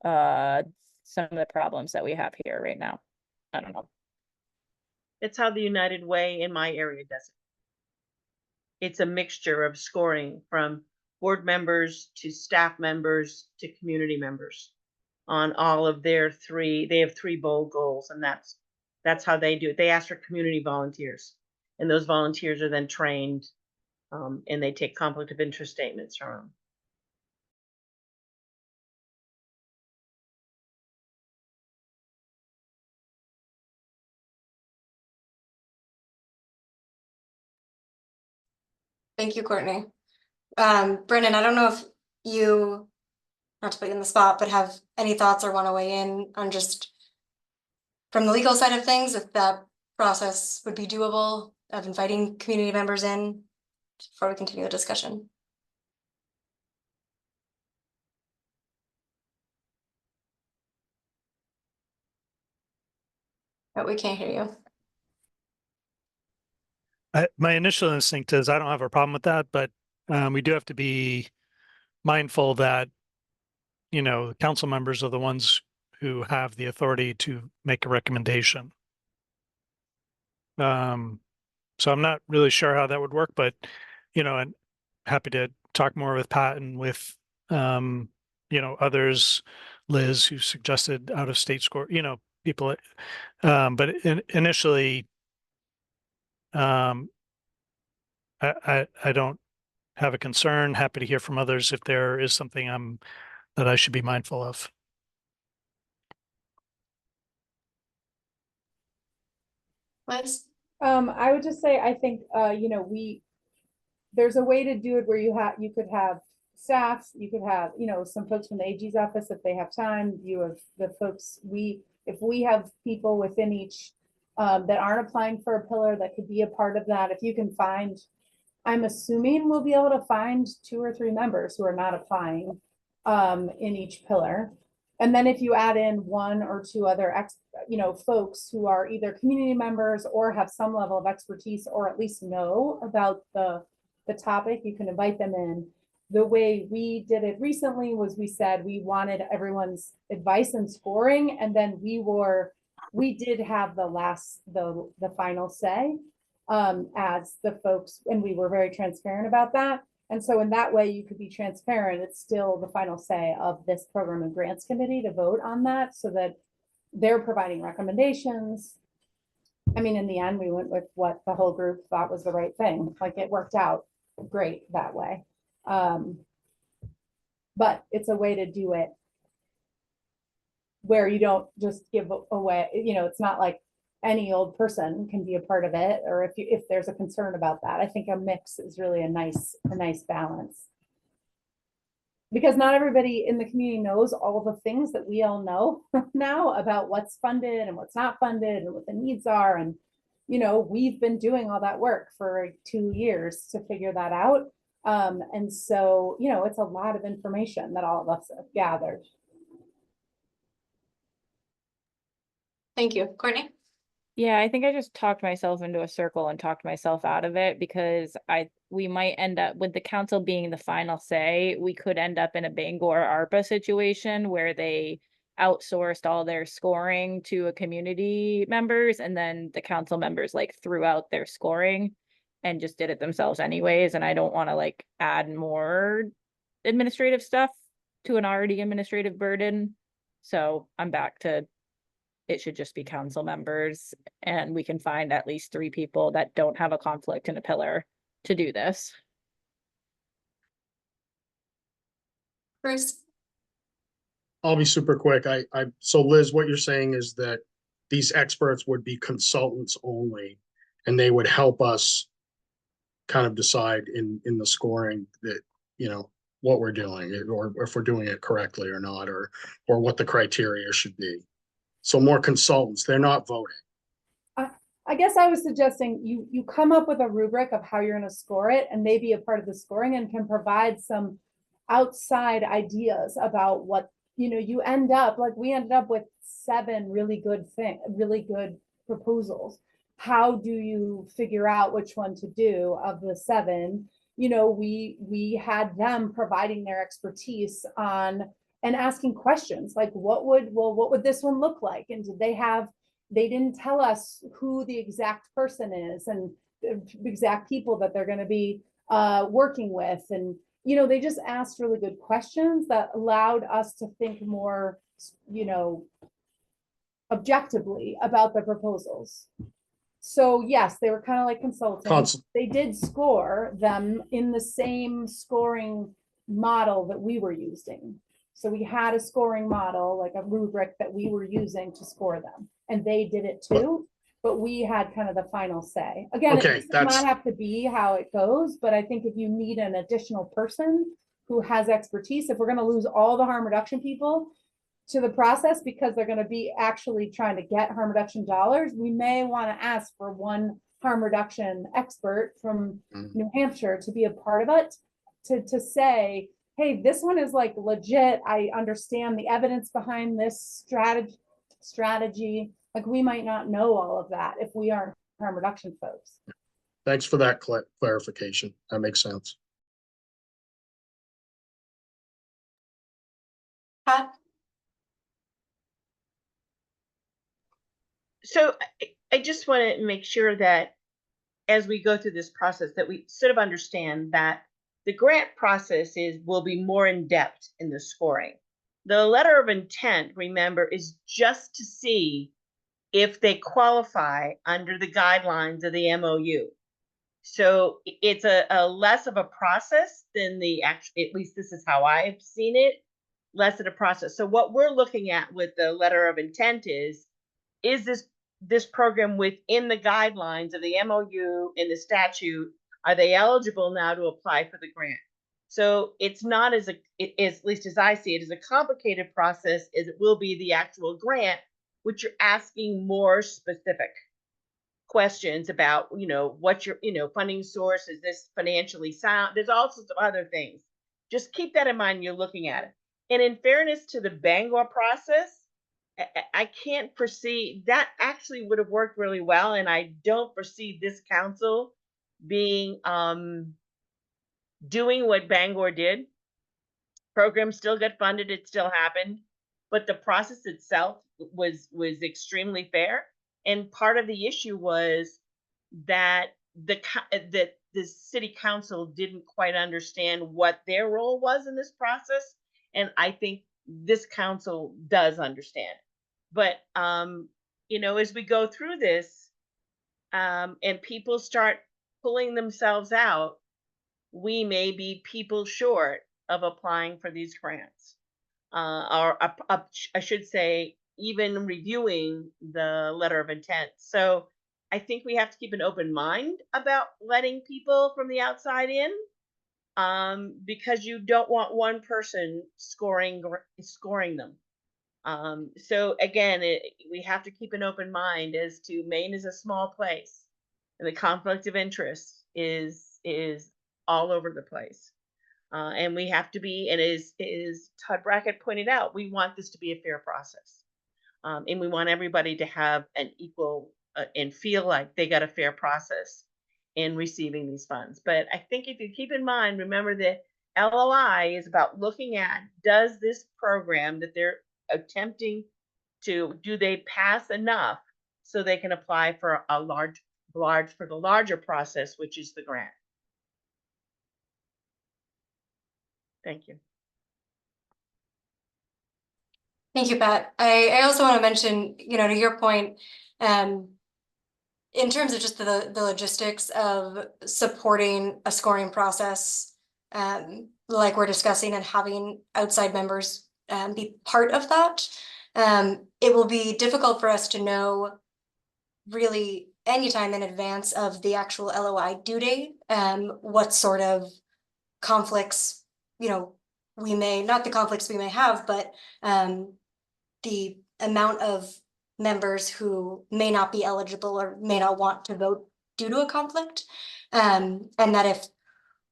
some of the problems that we have here right now. I don't know. It's how the United Way in my area does it. It's a mixture of scoring from board members to staff members to community members on all of their they have 3 bold goals, and that's how they do it. They ask for community volunteers, and those volunteers are then trained, and they take conflict of interest statements from them. Thank you, Courtney. Brennan, I don't know if you, not to put you in the spot, but have any thoughts or want to weigh in on just from the legal side of things, if that process would be doable of inviting community members in before we continue the discussion. But we can't hear you. My initial instinct is I don't have a problem with that, but we do have to be mindful that, you know, council members are the ones who have the authority to make a recommendation. So I'm not really sure how that would work, but, you know, I'm happy to talk more with Pat and with, you know, others, Liz, who suggested out of state score, you know, people, but initially, I don't have a concern. Happy to hear from others if there is something that I should be mindful of. Liz? I would just say, I think, you know, there's a way to do it where you could have staff, you could have, you know, some folks from the AG's office if they have time, you have the folks, if we have people within each that aren't applying for a pillar that could be a part of that, if you can find, I'm assuming we'll be able to find 2 or 3 members who are not applying in each pillar. And then if you add in 1 or 2 other you know, folks who are either community members or have some level of expertise or at least know about the topic, you can invite them in. The way we did it recently was we said we wanted everyone's advice and scoring, and then we did have the final say as the folks, and we were very transparent about that. And so in that way, you could be transparent. It's still the final say of this program and grants committee to vote on that, so that they're providing recommendations. I mean, in the end, we went with what the whole group thought was the right thing. Like, it worked out great that way. But it's a way to do it where you don't just give away, you know, it's not like any old person can be a part of it, or if there's a concern about that. I think a mix is really a nice balance. Because not everybody in the community knows all of the things that we all know now about what's funded and what's not funded and what the needs are. And, you know, we've been doing all that work for 2 years to figure that out. And so, you know, it's a lot of information that all of us have gathered. Thank you. Courtney? Yeah, I think I just talked myself into a circle and talked myself out of it, because we might end up with the council being the final say. We could end up in a Bangor ARPA situation where they outsourced all their scoring to a community members, and then the council members like threw out their scoring and just did it themselves anyways. And I don't want to like add more administrative stuff to an already administrative burden. So I'm back to, it should just be council members, and we can find at least 3 people that don't have a conflict in a pillar to do this. Bruce? I'll be super quick. So Liz, what you're saying is that these experts would be consultants only, and they would help us kind of decide in the scoring that, you know, what we're doing, or if we're doing it correctly or not, or what the criteria should be. So more consultants, they're not voting. I guess I was suggesting you come up with a rubric of how you're going to score it, and maybe a part of the scoring, and can provide some outside ideas about what, you know, you end up like we ended up with 7 really good proposals. how do you figure out which one to do of the 7? You know, we had them providing their expertise on and asking questions like, what would this one look like? And did they didn't tell us who the exact person is and the exact people that they're going to be working with. And, you know, they just asked really good questions that allowed us to think more, you know, objectively about the proposals. So yes, they were kind of like consultants. They did score them in the same scoring model that we were using. So we had a scoring model, like a rubric that we were using to score them, and they did it too. But we had kind of the final say. Again, Okay, it does not have to be how it goes, but I think if you need an additional person who has expertise, if we're going to lose all the harm reduction people to the process because they're going to be actually trying to get harm reduction dollars, we may want to ask for one harm reduction expert from New Hampshire to be a part of it, to say, hey, this one is like legit. I understand the evidence behind this strategy. Like, we might not know all of that if we aren't harm reduction folks. Thanks for that clarification. That makes sense. Pat? So I just want to make sure that as we go through this process, that we sort of understand that the grant process will be more in depth in the scoring. The letter of intent, remember, is just to see if they qualify under the guidelines of the MOU. So it's a less of a process than the actual, at least this is how I've seen it, less of a process. So what we're looking at with the letter of intent is this program within the guidelines of the MOU and the statute? Are they eligible now to apply for the grant? So it's not as at least as I see it, as a complicated process as it will be the actual grant, which you're asking more specific questions about, you know, what your, you know, funding source, is this financially sound? There's all sorts of other things. Just keep that in mind when you're looking at it. And in fairness to the Bangor process, I can't foresee that actually would have worked really well. And I don't foresee this council being doing what Bangor did. Program still got funded, it still happened, but the process itself was extremely fair. And part of the issue was that the city council didn't quite understand what their role was in this process. And I think this council does understand. But you know, as we go through this, and people start pulling themselves out, we may be people short of applying for these grants, or I should say, even reviewing the letter of intent. So I think we have to keep an open mind about letting people from the outside in, because you don't want one person scoring them. So again, we have to keep an open mind as to Maine is a small place, and the conflict of interest is all over the place. And we have to be, and as Todd Brackett pointed out, we want this to be a fair process. And we want everybody to have an equal and feel like they got a fair process in receiving these funds. But I think if you keep in mind, remember that LOI is about looking at, does this program that they're attempting to, do they pass enough so they can apply for a for the larger process, which is the grant. Thank you. Thank you, Pat. I also want to mention, you know, to your point, in terms of just the logistics of supporting a scoring process, like we're discussing, and having outside members be part of that, it will be difficult for us to know really anytime in advance of the actual LOI due date, what sort of conflicts, you know, we may, not the conflicts we may have, but the amount of members who may not be eligible or may not want to vote due to a conflict. And that if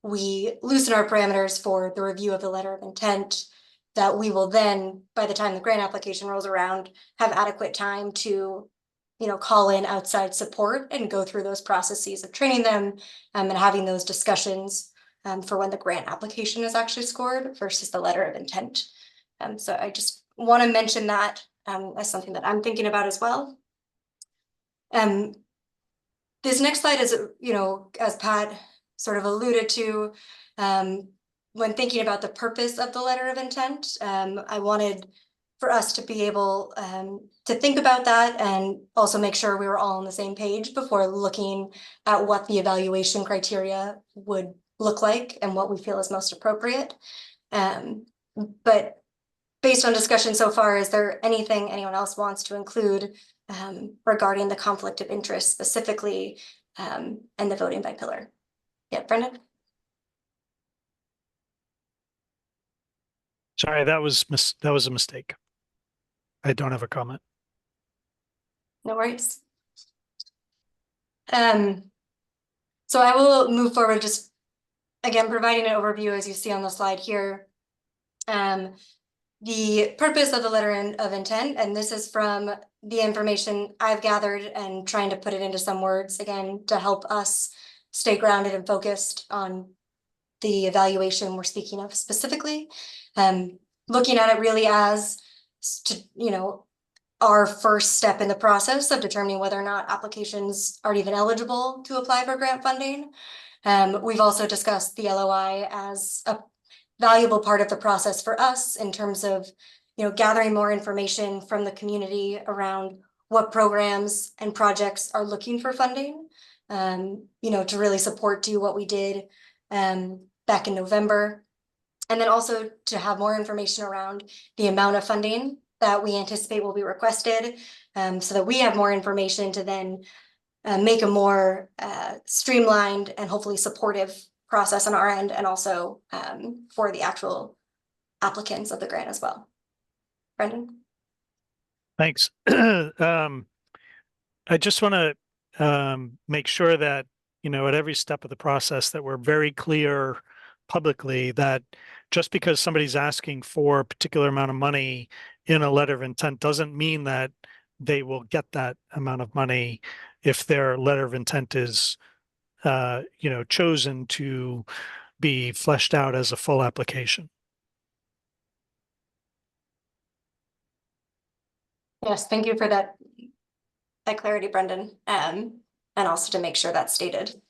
we loosen our parameters for the review of the letter of intent, that we will then, by the time the grant application rolls around, have adequate time to call in outside support and go through those processes of training them and having those discussions for when the grant application is actually scored versus the letter of intent. So I just want to mention that as something that I'm thinking about as well. This next slide is, as Pat sort of alluded to, when thinking about the purpose of the letter of intent, I wanted for us to be able to think about that and also make sure we were all on the same page before looking at what the evaluation criteria would look like and what we feel is most appropriate. But based on discussion so far, is there anything anyone else wants to include regarding the conflict of interest specifically and the voting by pillar? Yeah, Brendan? Sorry, that was a mistake. I don't have a comment. No worries. So I will move forward, just again, providing an overview as you see on the slide here. The purpose of the letter of intent, and this is from the information I've gathered and trying to put it into some words, again, to help us stay grounded and focused on the evaluation we're speaking of specifically. Looking at it really as, our first step in the process of determining whether or not applications are even eligible to apply for grant funding. We've also discussed the LOI as a valuable part of the process for us in terms of, gathering more information from the community around what programs and projects are looking for funding, to really do what we did back in November. And then also to have more information around the amount of funding that we anticipate will be requested, so that we have more information to then make a more streamlined and hopefully supportive process on our end, and also for the actual applicants of the grant as well. Brendan? Thanks. I just want to make sure that, at every step of the process that we're very clear publicly that just because somebody's asking for a particular amount of money in a letter of intent doesn't mean that they will get that amount of money if their letter of intent is, chosen to be fleshed out as a full application. Yes, thank you for that clarity, Brendan, and also to make sure that's stated.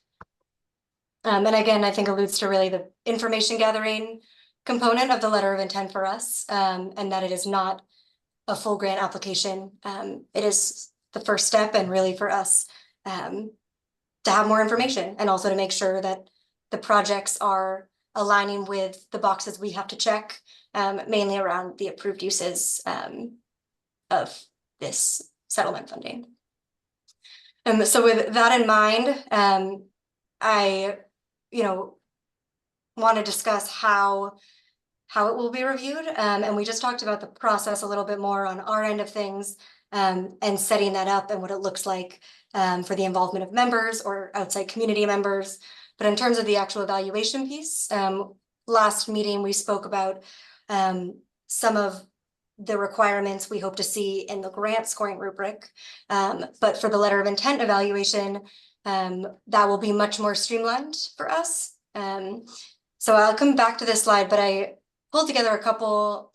And again, I think alludes to really the information gathering component of the letter of intent for us, and that it is not a full grant application. It is the first step, and really for us to have more information, and also to make sure that the projects are aligning with the boxes we have to check, mainly around the approved uses of this settlement funding. So with that in mind, I want to discuss how it will be reviewed. And we just talked about the process a little bit more on our end of things, and setting that up and what it looks like for the involvement of members or outside community members. But in terms of the actual evaluation piece, last meeting we spoke about some of the requirements we hope to see in the grant scoring rubric. But for the letter of intent evaluation, that will be much more streamlined for us. So I'll come back to this slide, but I pulled together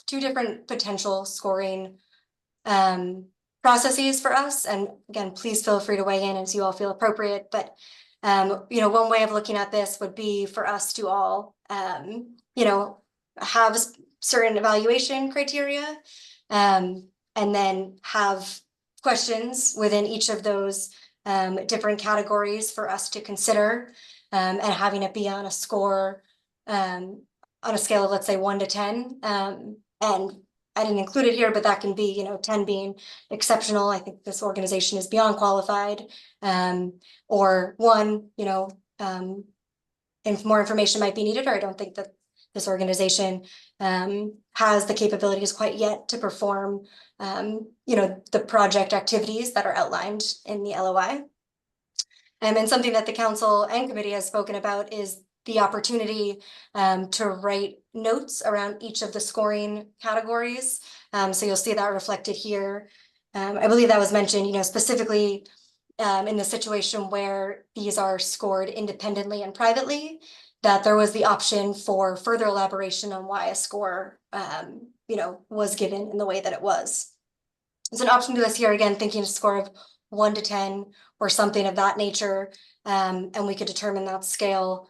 two different potential scoring processes for us. And again, please feel free to weigh in as you all feel appropriate. But one way of looking at this would be for us to all, have certain evaluation criteria, and then have questions within each of those different categories for us to consider, and having it be on a score on a scale of, let's say, 1 to 10. And I didn't include it here, but that can be, 10 being exceptional. I think this organization is beyond qualified, or 1, if more information might be needed, or I don't think that this organization has the capabilities quite yet to perform, the project activities that are outlined in the LOI. And something that the council and committee has spoken about is the opportunity to write notes around each of the scoring categories. So you'll see that reflected here. I believe that was mentioned, specifically in the situation where these are scored independently and privately, that there was the option for further elaboration on why a score, was given in the way that it was. There's an option to us here, again, thinking a score of 1 to 10 or something of that nature. And we could determine that scale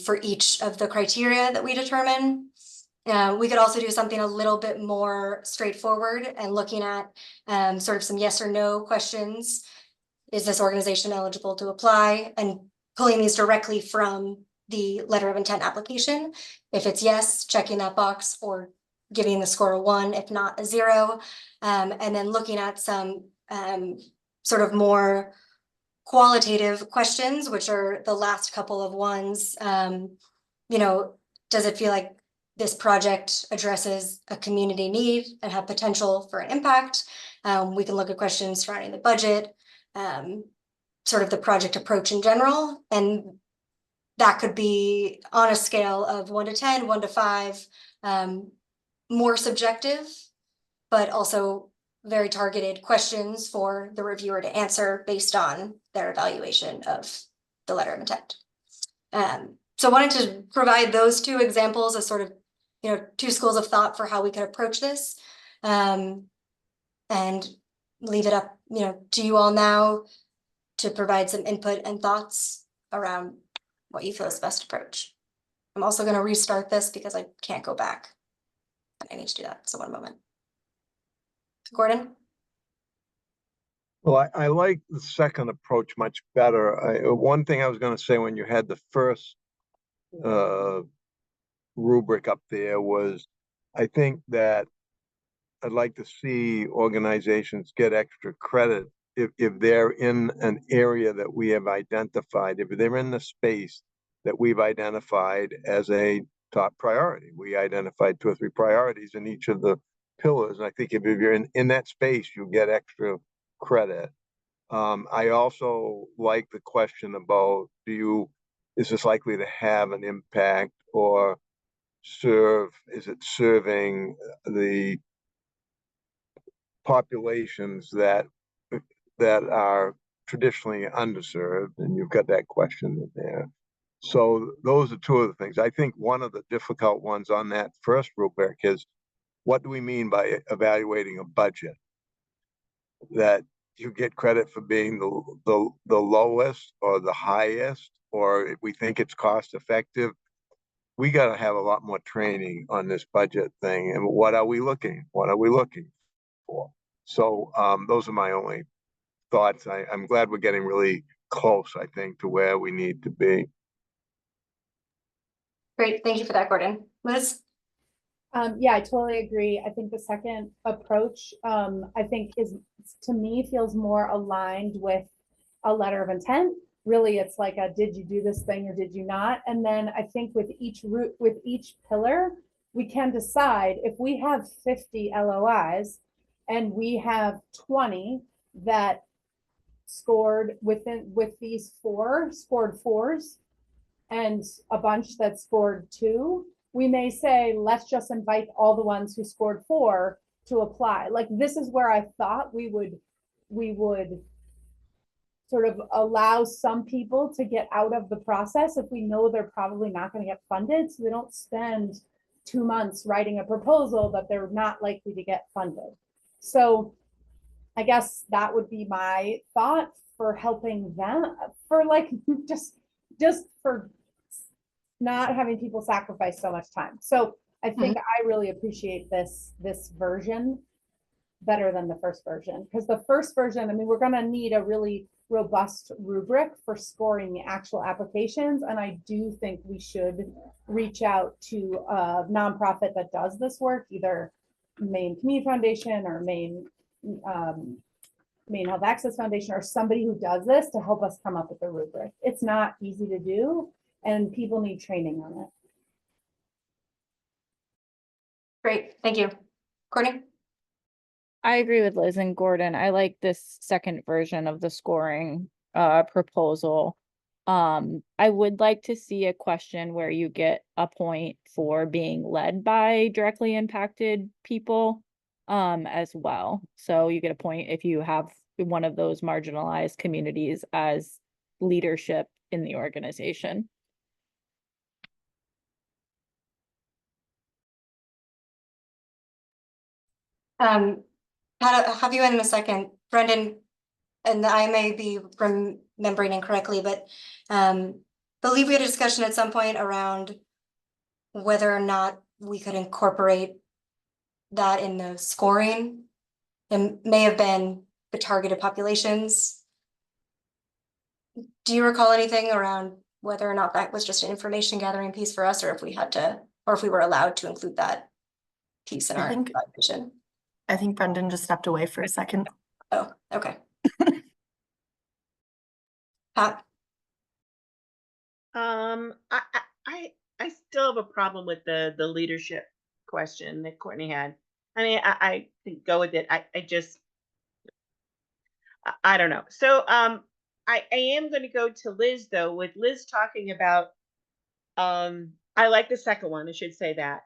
for each of the criteria that we determine. We could also do something a little bit more straightforward and looking at sort of some yes or no questions. Is this organization eligible to apply? And pulling these directly from the letter of intent application. If it's yes, checking that box or giving the score a 1, if not a 0. And then looking at some sort of more qualitative questions, which are the last couple of ones. Does it feel like this project addresses a community need and have potential for an impact? We can look at questions surrounding the budget, sort of the project approach in general. And that could be on a scale of 1 to 10, 1 to 5, more subjective, but also very targeted questions for the reviewer to answer based on their evaluation of the letter of intent. So I wanted to provide those 2 examples as sort of, 2 schools of thought for how we could approach this, and leave it up, to you all now to provide some input and thoughts around what you feel is the best approach. I'm also going to restart this because I can't go back. I need to do that. So one moment. Gordon? Well, I like the second approach much better. One thing I was going to say when you had the first rubric up there was, I think that I'd like to see organizations get extra credit if they're in an area that we have identified, if they're in the space that we've identified as a top priority. We identified 2 or 3 priorities in each of the pillars. And I think if you're in that space, you get extra credit. I also like the question about, is this likely to have an impact or is it serving the populations that are traditionally underserved? And you've got that question in there. So those are 2 of the things. I think one of the difficult ones on that first rubric is, what do we mean by evaluating a budget? That you get credit for being the lowest or the highest, or if we think it's cost effective. We got to have a lot more training on this budget thing. And what are we looking for? So those are my only thoughts. I'm glad we're getting really close, I think, to where we need to be. Great, thank you for that, Gordon. Liz? Yeah, I totally agree. I think the second approach, I think to me, feels more aligned with a letter of intent. Really, it's like did you do this thing or did you not? And then I think with each pillar, we can decide if we have 50 LOIs and we have 20 that scored with these 4 scored 4s and a bunch that scored 2, we may say, let's just invite all the ones who scored 4 to apply. Like, this is where I thought we would sort of allow some people to get out of the process if we know they're probably not going to get funded, so they don't spend 2 months writing a proposal that they're not likely to get funded. So I guess that would be my thought for helping them, for like just for not having people sacrifice so much time. So I think I really appreciate this version better than the first version, because the first version, I mean, we're going to need a really robust rubric for scoring the actual applications. And I do think we should reach out to a nonprofit that does this work, either Maine Community Foundation or Maine Health Access Foundation, or somebody who does this to help us come up with a rubric. It's not easy to do, and people need training on it. Great, thank you. Courtney? I agree with Liz and Gordon. I like this second version of the scoring proposal. I would like to see a question where you get a point for being led by directly impacted people. as well. So you get a point if you have one of those marginalized communities as leadership in the organization. Have you in a second, Brendan, and I may be remembering incorrectly, but believe we had a discussion at some point around whether or not we could incorporate that in the scoring. It may have been the targeted populations. Do you recall anything around whether or not that was just an information gathering piece for us, or if we had to, or if we were allowed to include that piece in I our think- evaluation? I think Brendan just stepped away for a second. Oh, okay. Pat? I still have a problem with the leadership question that Courtney had. I mean, I can go with it. I just, I don't know. So, I am going to go to Liz though, with Liz talking about, I like the second one, I should say that.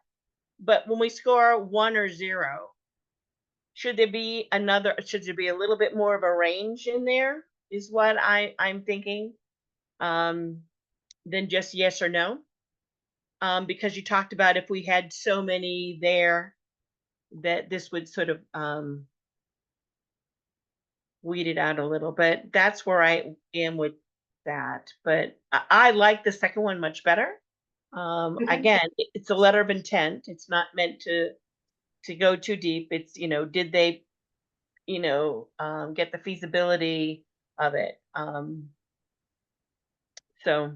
But when we score 1 or 0, should there be should there be a little bit more of a range in there, is what I'm thinking, than just yes or no? Because you talked about if we had so many there, that this would sort of weed it out a little bit. That's where I am with that. But I like the second one much better. Again, it's a letter of intent. It's not meant to go too deep. It's, did they, get the feasibility of it? So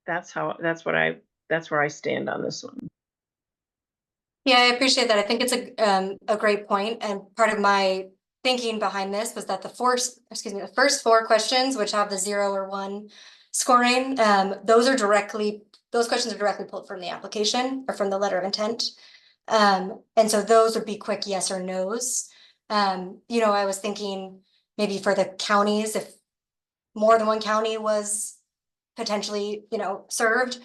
that's where I stand on this one. Yeah, I appreciate that. I think it's a great point, and part of my thinking behind this was that the first 4 questions, which have the 0 or 1 scoring, those questions are directly pulled from the application or from the letter of intent. And so those would be quick yes or no's. I was thinking maybe for the counties, if more than one county was potentially, served,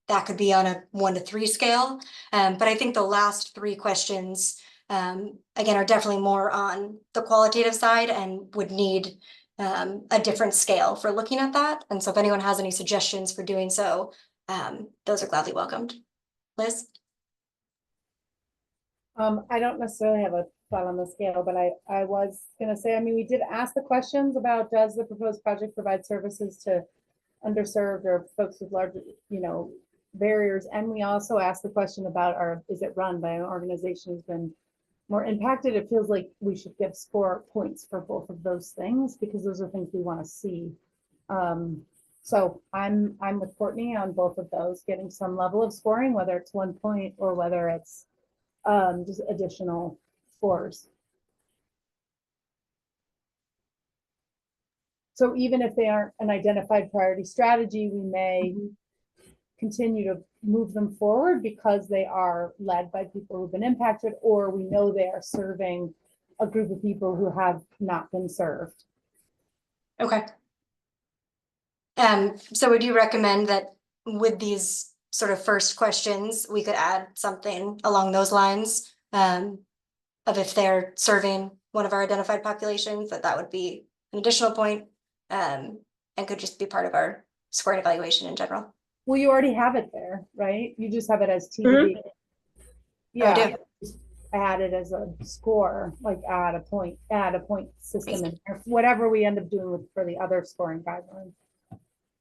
that could be on a 1 to 3 scale. But I think the last 3 questions, again, are definitely more on the qualitative side and would need a different scale for looking at that. And so if anyone has any suggestions for doing so, those are gladly welcomed. Liz? I don't necessarily have a thought on the scale, but I was gonna say, I mean, we did ask the questions about, does the proposed project provide services to underserved or folks with large, barriers? And we also asked the question about, is it run by an organization who's been more impacted? It feels like we should give score points for both of those things, because those are things we want to see. So I'm with Courtney on both of those, getting some level of scoring, whether it's 1 point or whether it's just additional scores. So even if they aren't an identified priority strategy, we may continue to move them forward because they are led by people who've been impacted, or we know they are serving a group of people who have not been served. Okay. So would you recommend that with these sort of first questions, we could add something along those lines, of if they're serving one of our identified populations, that would be an additional point, and could just be part of our scoring evaluation in general? Well, you already have it there, right? You just have it as TBD. Yeah, just add it as a score, like add a point system in there, whatever we end up doing for the other scoring guidelines.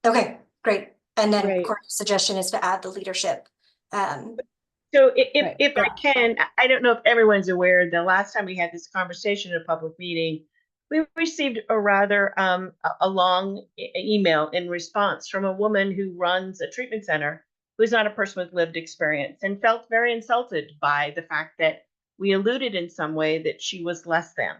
Okay, great. And then Right. Courtney's suggestion is to add the leadership. So if I can, I don't know if everyone's aware, the last time we had this conversation in a public meeting, we received a rather a long email in response from a woman who runs a treatment center, who's not a person with lived experience, and felt very insulted by the fact that we alluded in some way that she was less than.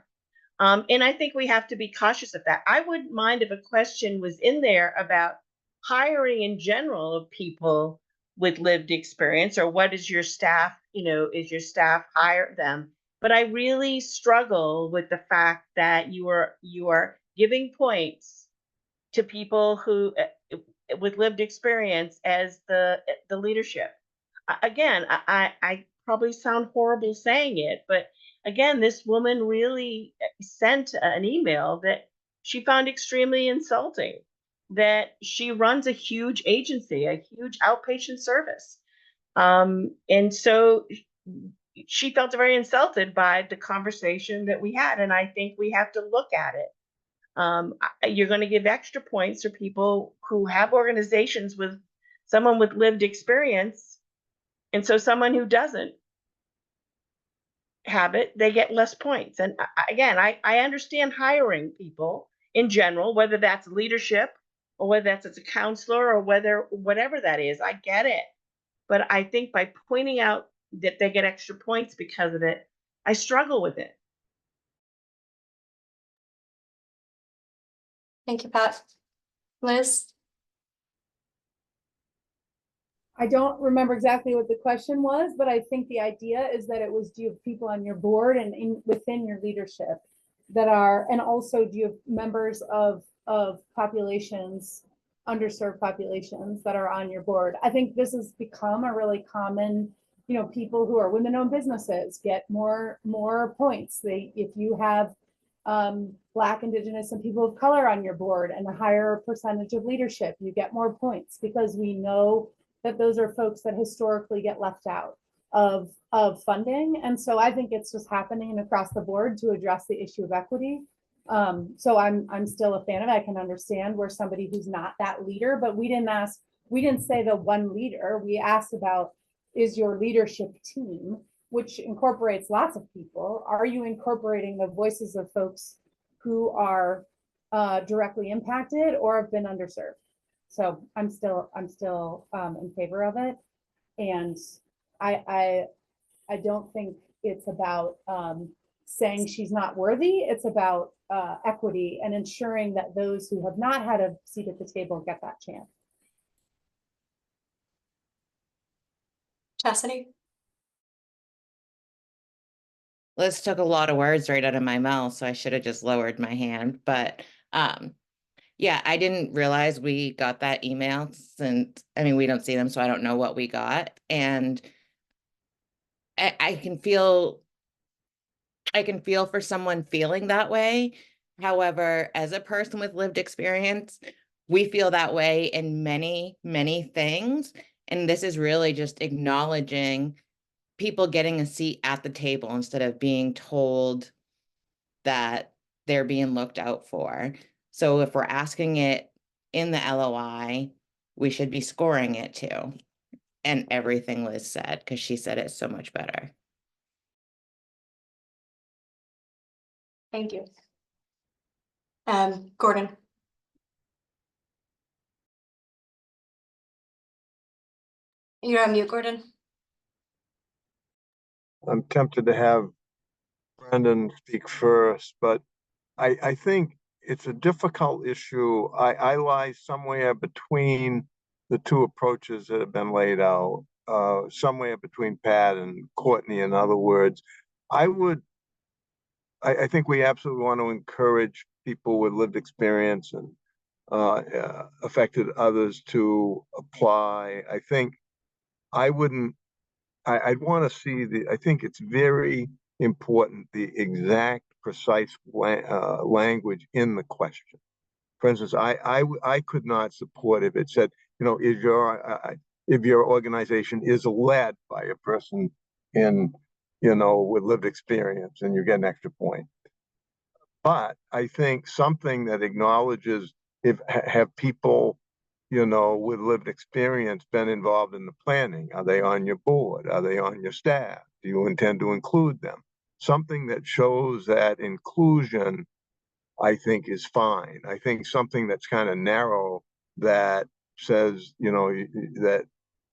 And I think we have to be cautious of that. I wouldn't mind if a question was in there about hiring in general of people with lived experience, or what is your staff, is your staff hire them? But I really struggle with the fact that you are giving points to people who with lived experience as the leadership. Again, I probably sound horrible saying it, but again, this woman really sent an email that she found extremely insulting, that she runs a huge agency, a huge outpatient service. And so she felt very insulted by the conversation that we had. And I think we have to look at it. You're going to give extra points for people who have organizations with someone with lived experience. And so someone who doesn't have it, they get less points. And again, I understand hiring people in general, whether that's leadership or whether that's as a counselor or whatever that is, I get it. But I think by pointing out that they get extra points because of it, I struggle with it. Thank you, Pat. Liz? I don't remember exactly what the question was, but I think the idea is that it was, do you have people on your board and within your leadership that are, and also do you have members of populations, underserved populations that are on your board? I think this has become a really common, people who are women-owned businesses get more points. If you have Black, Indigenous, and people of color on your board and a higher percentage of leadership, you get more points because we know that those are folks that historically get left out of funding. And so I think it's just happening across the board to address the issue of equity. So I'm still a fan of it. I can understand where somebody who's not that leader, but we didn't say the one leader. We asked about, is your leadership team, which incorporates lots of people, are you incorporating the voices of folks who are directly impacted or have been underserved? So I'm still in favor of it, and I don't think it's about saying she's not worthy. It's about equity and ensuring that those who have not had a seat at the table get that chance. Chastity? Liz took a lot of words right out of my mouth, so I should have just lowered my hand. But yeah, I didn't realize we got that email since, I mean, we don't see them, so I don't know what we got. And I can feel for someone feeling that way. However, as a person with lived experience, we feel that way in many, many things. And this is really just acknowledging people getting a seat at the table instead of being told that they're being looked out for. So if we're asking it in the LOI, we should be scoring it too. And everything Liz said, because she said it so much better. Thank you. Gordon? You're on mute, Gordon. I'm tempted to have Brendan speak first, but I think it's a difficult issue. I lie somewhere between the two approaches that have been laid out, somewhere between Pat and Courtney, in other words. I think we absolutely want to encourage people with lived experience and affected others to apply. I think I'd want to see I think it's very important, the exact precise language in the question. For instance, I could not support if it said, if your organization is led by a person in, with lived experience, and you get an extra point. But I think something that acknowledges have people, with lived experience been involved in the planning? Are they on your board? Are they on your staff? Do you intend to include them? Something that shows that inclusion, I think, is fine. I think something that's kind of narrow that says,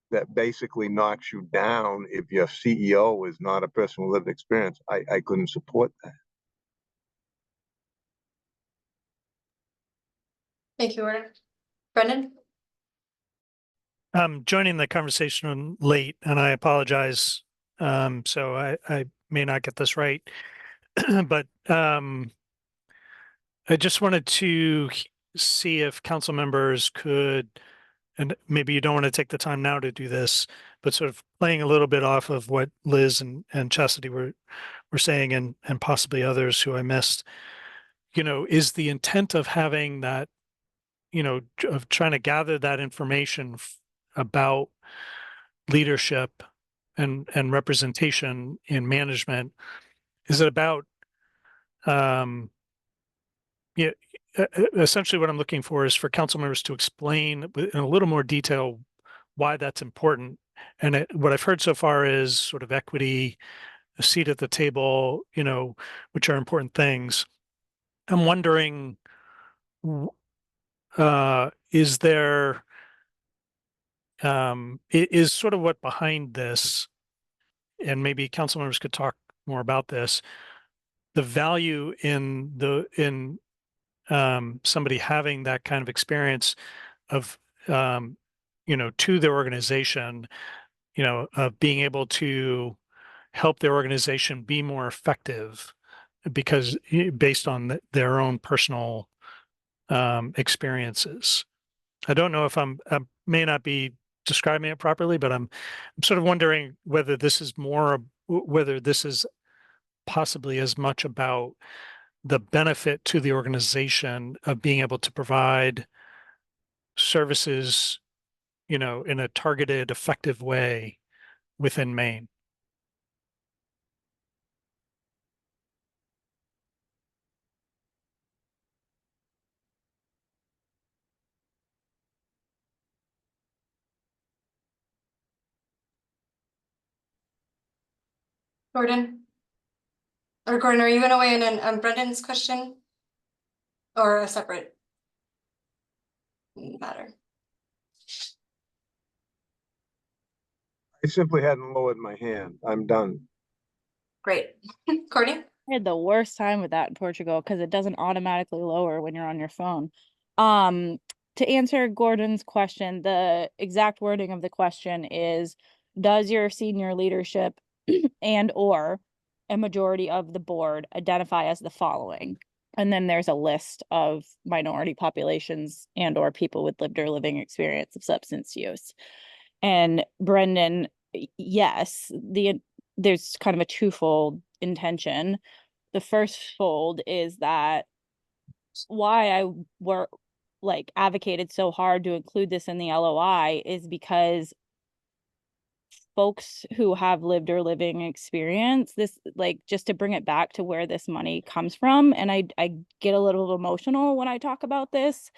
that basically knocks you down if your CEO is not a person with lived experience, I couldn't support that. Thank you, Gordon. Brendan? I'm joining the conversation late and I apologize. So I may not get this right, but I just wanted to see if council members could, and maybe you don't want to take the time now to do this, but sort of playing a little bit off of what Liz and Chastity were saying, and possibly others who I missed, is the intent of having that, of trying to gather that information about leadership and representation in management, is it about yeah, essentially what I'm looking for is for council members to explain in a little more detail why that's important. And what I've heard so far is sort of equity, a seat at the table, which are important things. I'm wondering, is there, is sort of what behind this, and maybe council members could talk more about this, the value in somebody having that kind of experience of, to their organization, of being able to help their organization be more effective because based on their own personal experiences. I don't know if I may not be describing it properly, but I'm sort of wondering whether this is whether this is possibly as much about the benefit to the organization of being able to provide services, in a targeted, effective way within Maine. Gordon? Or Gordon, are you gonna weigh in on Brendan's question? Or a separate matter? I simply hadn't lowered my hand. I'm done. Great. Courtney? I had the worst time with that in Portugal because it doesn't automatically lower when you're on your phone. To answer Gordon's question, the exact wording of the question is, does your senior leadership and or a majority of the board identify as the following? And then there's a list of minority populations and or people with lived or living experience of substance use. And Brendan, yes, there's kind of a twofold intention. The first fold is that why I advocated so hard to include this in the LOI is because folks who have lived or living experience, this, just to bring it back to where this money comes from, and I get a little emotional when I talk about this,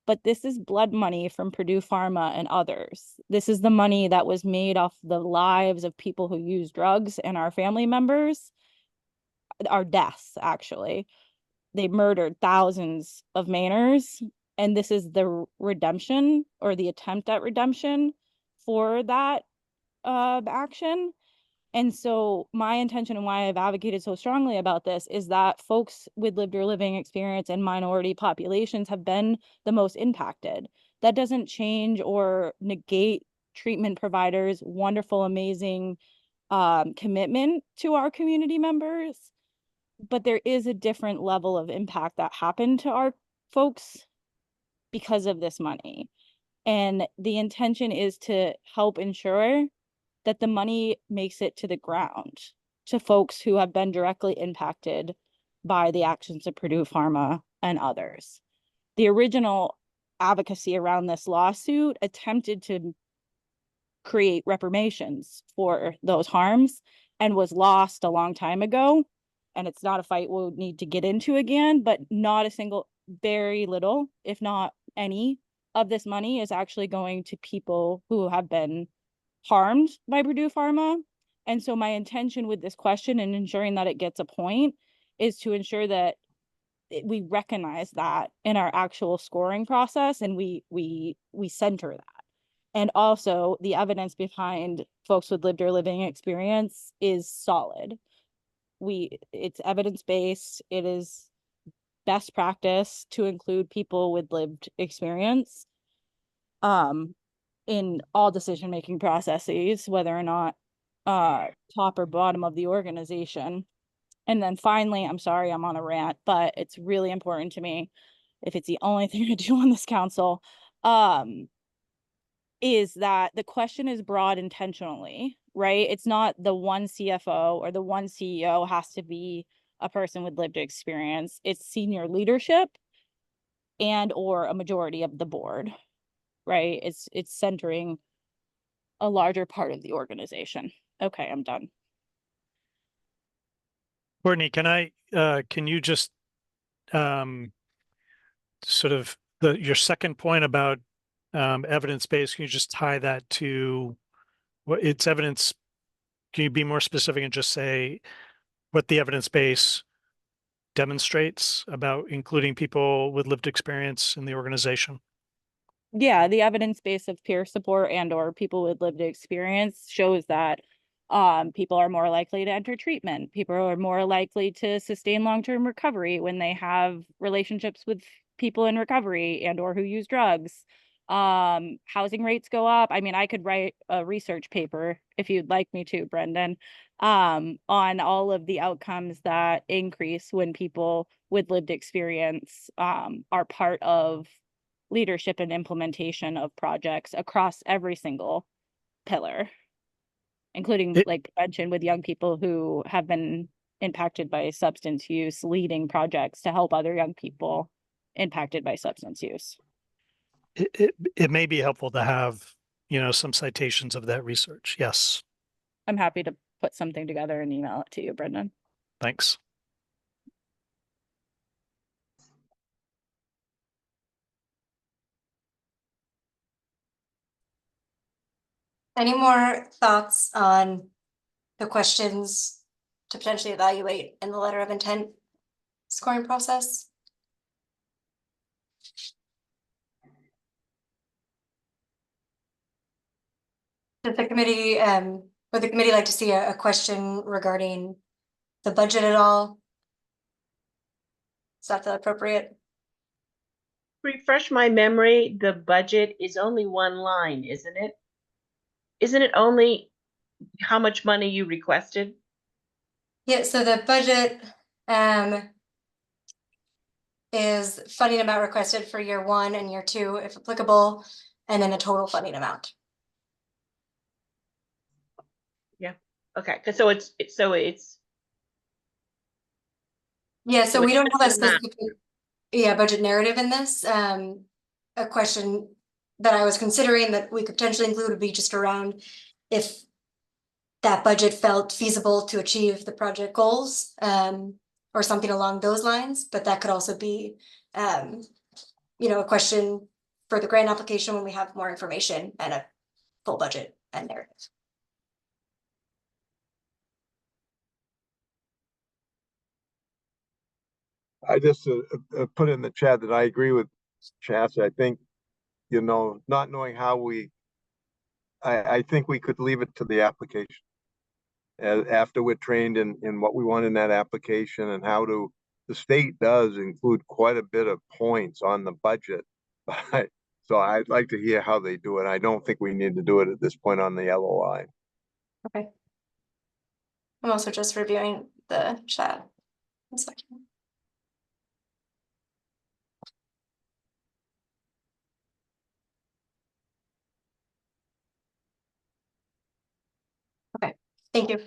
but this is blood money from Purdue Pharma and others. This is the money that was made off the lives of people who use drugs and our family members, our deaths, actually. They murdered thousands of Mainers, and this is the redemption or the attempt at redemption for that action. And so my intention and why I've advocated so strongly about this is that folks with lived or living experience and minority populations have been the most impacted. That doesn't change or negate treatment providers' wonderful, amazing commitment to our community members. But there is a different level of impact that happened to our folks because of this money. And the intention is to help ensure that the money makes it to the ground to folks who have been directly impacted by the actions of Purdue Pharma and others. The original advocacy around this lawsuit attempted to create reparations for those harms and was lost a long time ago. And it's not a fight we'll need to get into again, but not a single, very little, if not any, of this money is actually going to people who have been harmed by Purdue Pharma. And so my intention with this question and ensuring that it gets a point is to ensure that we recognize that in our actual scoring process, and we center that. And also the evidence behind folks with lived or living experience is solid. It's evidence-based. It is best practice to include people with lived experience in all decision-making processes, whether or not top or bottom of the organization. And then finally, I'm sorry, I'm on a rant, but it's really important to me, if it's the only thing I do on this council, is that the question is broad intentionally, right? It's not the one CFO or the one CEO has to be a person with lived experience. It's senior leadership and or a majority of the board, right? It's centering a larger part of the organization. Okay, I'm done. Courtney, can you just sort of your second point about evidence-based, can you just tie that to what it's evidence? Can you be more specific and just say what the evidence base demonstrates about including people with lived experience in the organization? Yeah, the evidence base of peer support and or people with lived experience shows that people are more likely to enter treatment. People are more likely to sustain long-term recovery when they have relationships with people in recovery and or who use drugs. Housing rates go up. I mean, I could write a research paper if you'd like me to, Brendan, on all of the outcomes that increase when people with lived experience are part of leadership and implementation of projects across every single pillar, including like prevention with young people who have been impacted by substance use, leading projects to help other young people impacted by substance use. It may be helpful to have, some citations of that research. Yes. I'm happy to put something together and email it to you, Brendan. Thanks. Any more thoughts on the questions to potentially evaluate in the letter of intent scoring process? Does the committee, would the committee like to see a question regarding the budget at all? Does that feel appropriate? Refresh my memory, the budget is only one line, isn't it? Isn't it only how much money you requested? Yeah, so the budget is funding amount requested for year 1 and year 2, if applicable, and then the total funding amount. Yeah, okay, so it's Yeah, so we it's don't have a just an amount. specific budget narrative in this. A question that I was considering that we could potentially include would be just around if that budget felt feasible to achieve the project goals, or something along those lines, but that could also be a question for the grant application when we have more information and a full budget and narrative. I just put in the chat that I agree with Chas. I think, not knowing how I think we could leave it to the application. After we're trained in what we want in that application and the state does include quite a bit of points on the budget. So I'd like to hear how they do it. I don't think we need to do it at this point on the LOI. Okay. I'm also just reviewing the chat. 1 second. Okay, thank you.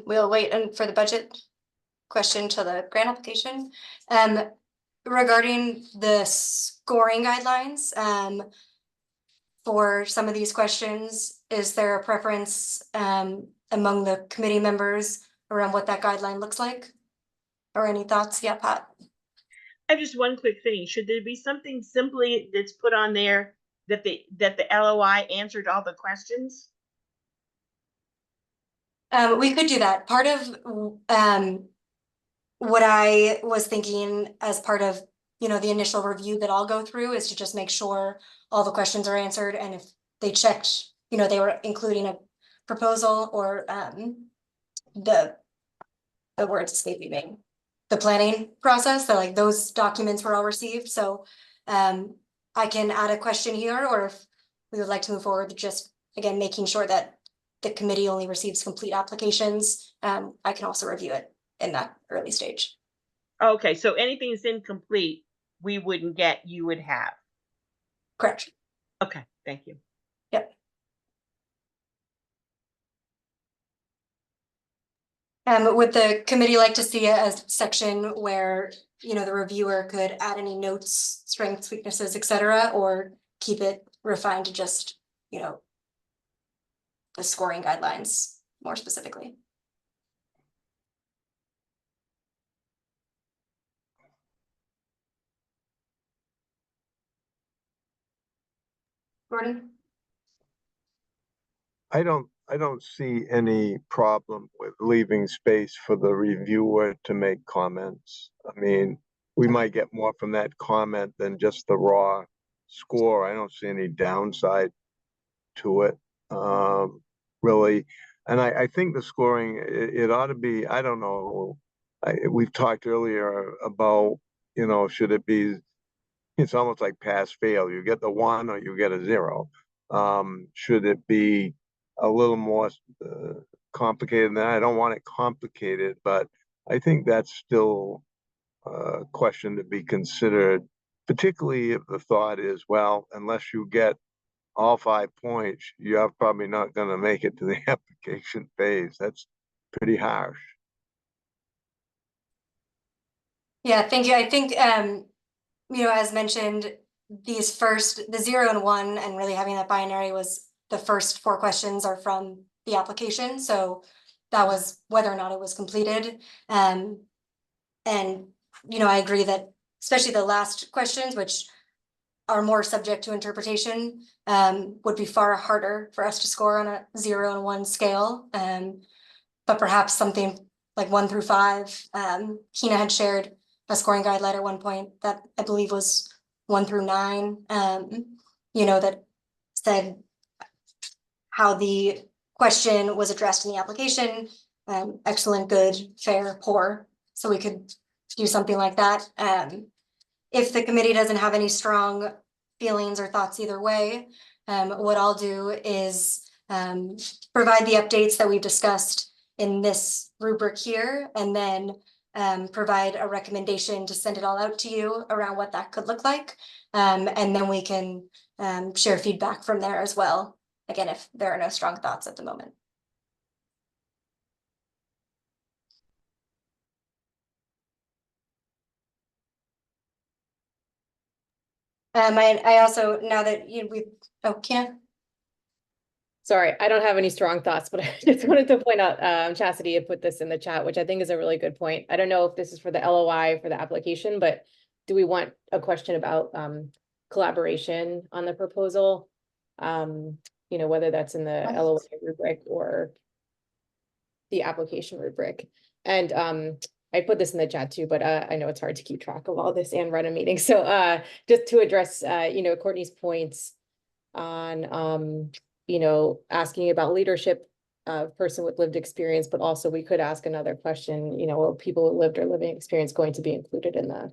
We'll wait for the budget question to the grant application. Regarding the scoring guidelines, for some of these questions, is there a preference among the committee members around what that guideline looks like? Or any thoughts? Yeah, Pat? I have just one quick thing. Should there be something simply that's put on there that the LOI answered all the questions? We could do that. Part of what I was thinking as part of the initial review that I'll go through is to just make sure all the questions are answered, and if they checked, they were including a proposal or the words escaping me, the planning process, that like those documents were all received. So I can add a question here, or if we would like to move forward, just again making sure that the committee only receives complete applications. I can also review it in that early stage. Okay, so anything that's incomplete, we wouldn't get, you would have. Correct. Okay, thank you. Yep. Would the committee like to see a section where, the reviewer could add any notes, strengths, weaknesses, etc., or keep it refined to just, the scoring guidelines more specifically? Gordon? I don't see any problem with leaving space for the reviewer to make comments. I mean, we might get more from that comment than just the raw score. I don't see any downside to it, really. And I think the scoring, it ought to be, I don't know, we've talked earlier about, should it be, it's almost like pass fail. You get the 1 or you get a 0. Should it be a little more complicated than that? I don't want it complicated, but I think that's still a question to be considered, particularly if the thought is, well, unless you get all 5 points, you're probably not going to make it to the application phase. That's pretty harsh. Yeah, thank you. I think, as mentioned, the 0 and 1, and really having that binary was the first 4 questions are from the application. So that was whether or not it was completed. And, I agree that especially the last questions, which are more subject to interpretation, would be far harder for us to score on a 0 and 1 scale. But perhaps something like 1 through 5. Hina had shared a scoring guideline at one point that I believe was 1 through 9, that said how the question was addressed in the application, excellent, good, fair, poor. So we could do something like that. If the committee doesn't have any strong feelings or thoughts either way, what I'll do is provide the updates that we've discussed in this rubric here, and then provide a recommendation to send it all out to you around what that could look like. And then we can share feedback from there as well. Again, if there are no strong thoughts at the moment. I also, now that Kina? Sorry, I don't have any strong thoughts, but I just wanted to point out, Chastity had put this in the chat, which I think is a really good point. I don't know if this is for the LOI for the application, but do we want a question about collaboration on the proposal? Whether that's in the LOI rubric or the application rubric. And I put this in the chat too, but I know it's hard to keep track of all this and run a meeting. So just to address, Courtney's points on, asking about leadership, person with lived experience, but also we could ask another question, are people with lived or living experience going to be included in the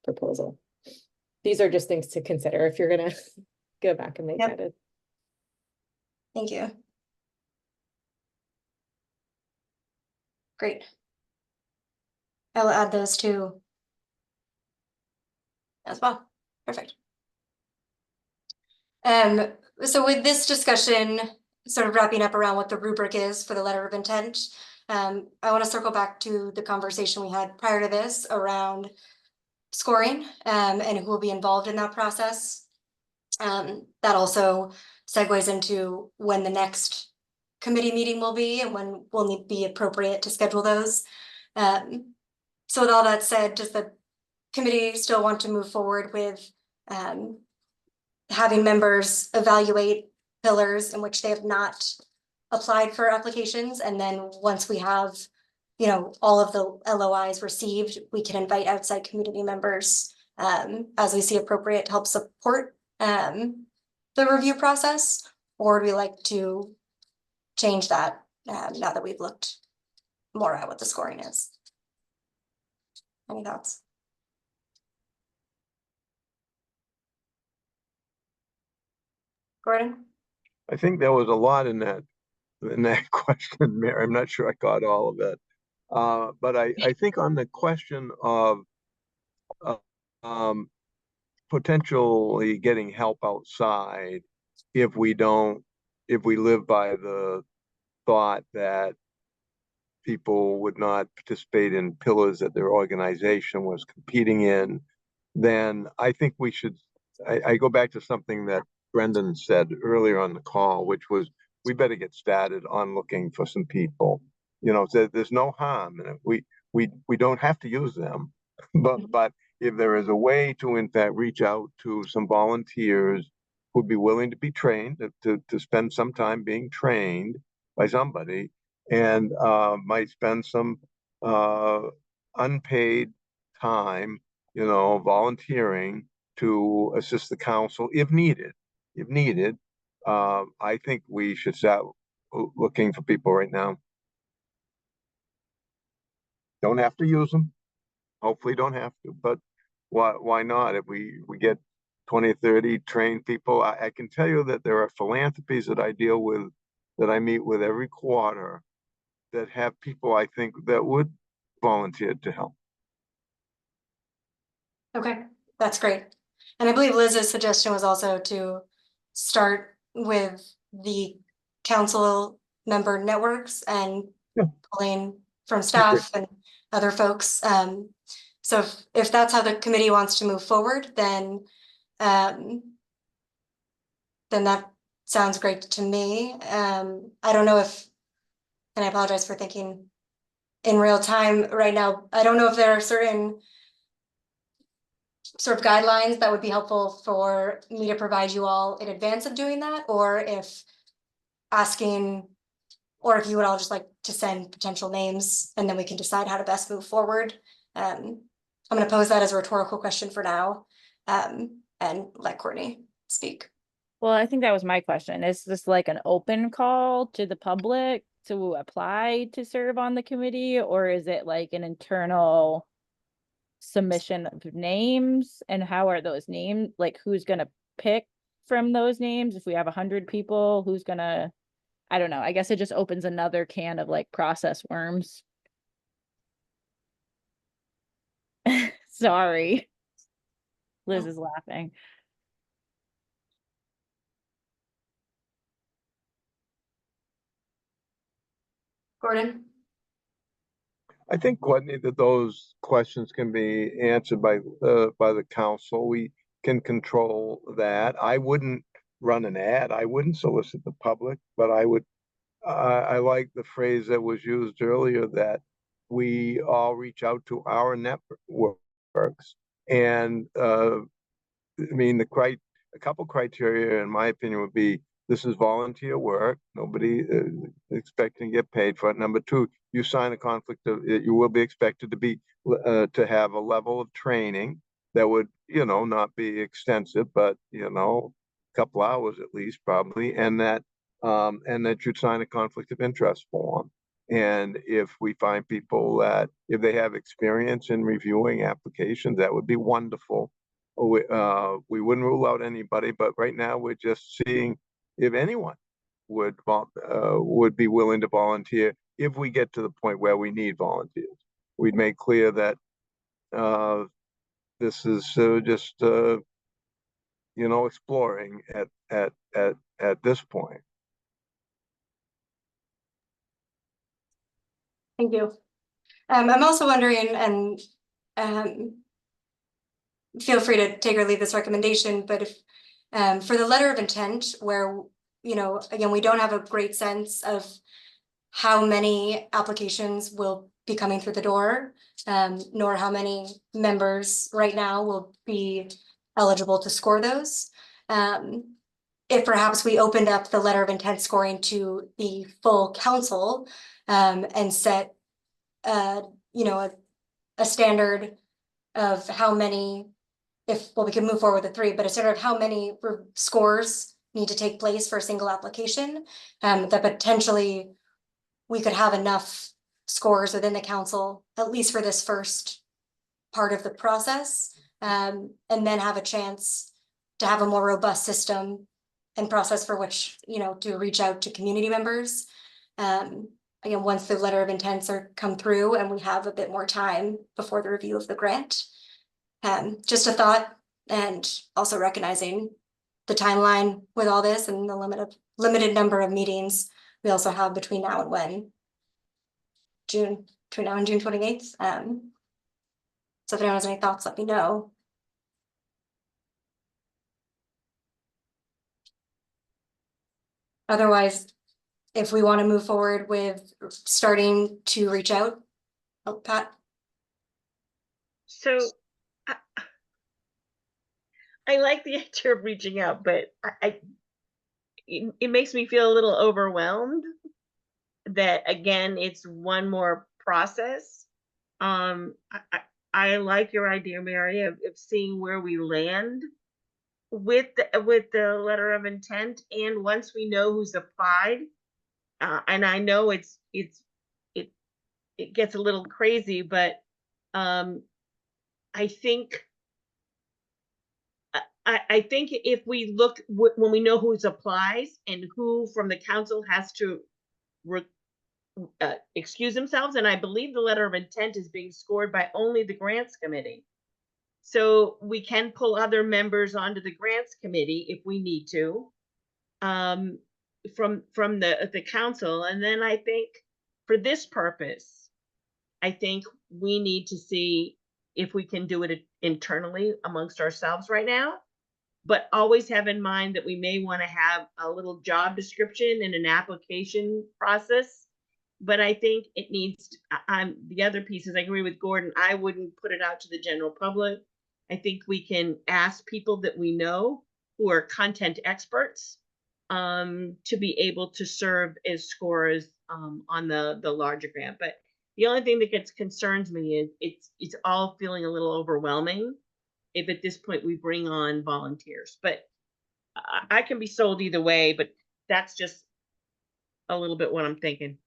proposal? These are just things to consider if you're going to go back and make edits. Thank you. Great. I'll add those two as well. Perfect. So with this discussion, sort of wrapping up around what the rubric is for the letter of intent, I want to circle back to the conversation we had prior to this around scoring and who will be involved in that process. That also segues into when the next committee meeting will be and when will be appropriate to schedule those. So with all that said, does the committee still want to move forward with having members evaluate pillars in which they have not applied for applications? And then once we have, all of the LOIs received, we can invite outside community members as we see appropriate to help support the review process? Or do we like to change that now that we've looked more at what the scoring is? Any thoughts? Gordon? I think there was a lot in that question, Mary. I'm not sure I got all of it. But I think on the question of potentially getting help outside if we live by the thought that people would not participate in pillars that their organization was competing in, then I think we should, I go back to something that Brendan said earlier on the call, which was we better get started on looking for some people. You know, there's no harm in it. We don't have to use them, but if there is a way to in fact reach out to some volunteers who'd be willing to be trained, to spend some time being trained by somebody, and might spend some unpaid time, you know, volunteering to assist the council if needed. If needed, I think we should start looking for people right now. Don't have to use them. Hopefully don't have to, but why not? If we get 20 or 30 trained people, I can tell you that there are philanthropies that I deal with, that I meet with every quarter, that have people I think that would volunteer to help. Okay, that's great. And I believe Liz's suggestion was also to start with the council member networks and Yeah. pulling from staff and other folks. So if that's how the committee wants to move forward, then that sounds great to me. I don't know if, and I apologize for thinking in real time right now, I don't know if there are certain sort of guidelines that would be helpful for me to provide you all in advance of doing that, or if asking, or if you would all just like to send potential names and then we can decide how to best move forward. I'm going to pose that as a rhetorical question for now, and let Courtney speak. Well, I think that was my question. Is this like an open call to the public to apply to serve on the committee, or is it like an internal submission of names? And how are those names, like who's gonna pick from those names? If we have 100 people, who's gonna, I don't know, I guess it just opens another can of like process worms. Sorry, Liz is laughing. Gordon? I think, Courtney, that those questions can be answered by the council. We can control that. I wouldn't run an ad. I wouldn't solicit the public, but I would. I like the phrase that was used earlier, that we all reach out to our networks. And I mean, a couple criteria, in my opinion, would be this is volunteer work. Nobody expecting to get paid for it. Number two, you sign a conflict of, you will be expected to be to have a level of training that would, you know, not be extensive, but, you know, a couple hours at least probably, and that you'd sign a conflict of interest form. And if we find people that, if they have experience in reviewing applications, that would be wonderful. We wouldn't rule out anybody, but right now we're just seeing if anyone would be willing to volunteer if we get to the point where we need volunteers. We'd make clear that this is just you know, exploring at this point. Thank you. I'm also wondering, and feel free to take or leave this recommendation, but if for the letter of intent, where, you know, again, we don't have a great sense of how many applications will be coming through the door, nor how many members right now will be eligible to score those. If perhaps we opened up the letter of intent scoring to the full council, and set, you know, a standard of how many, we can move forward with the 3, but a standard of how many scores need to take place for a single application, that potentially we could have enough scores within the council, at least for this first part of the process, and then have a chance to have a more robust system and process for which, you know, to reach out to community members. Again, once the letter of intents are come through and we have a bit more time before the review of the grant. Just a thought, And also recognizing the timeline with all this and the limited number of meetings we also have between now and when? Between now and June 28th. So if anyone has any thoughts, let me know. Otherwise, if we want to move forward with starting to reach out, oh, Pat. So I like the idea of reaching out, but it makes me feel a little overwhelmed that again, it's one more process. I like your idea, Mary, of seeing where we land with the letter of intent, and once we know who's applied, and I know it gets a little crazy, but I think I think if we look when we know who's applies and who from the council has to excuse themselves, and I believe the letter of intent is being scored by only the grants committee. So we can pull other members onto the grants committee if we need to, from the council. And then I think for this purpose, I think we need to see if we can do it internally amongst ourselves right now, but always have in mind that we may want to have a little job description and an application process. But I think it needs the other pieces. I agree with Gordon. I wouldn't put it out to the general public. I think we can ask people that we know who are content experts to be able to serve as scorers on the larger grant. But the only thing that concerns me is it's all feeling a little overwhelming if at this point we bring on volunteers. But I can be sold either way, but that's just a little bit what I'm thinking.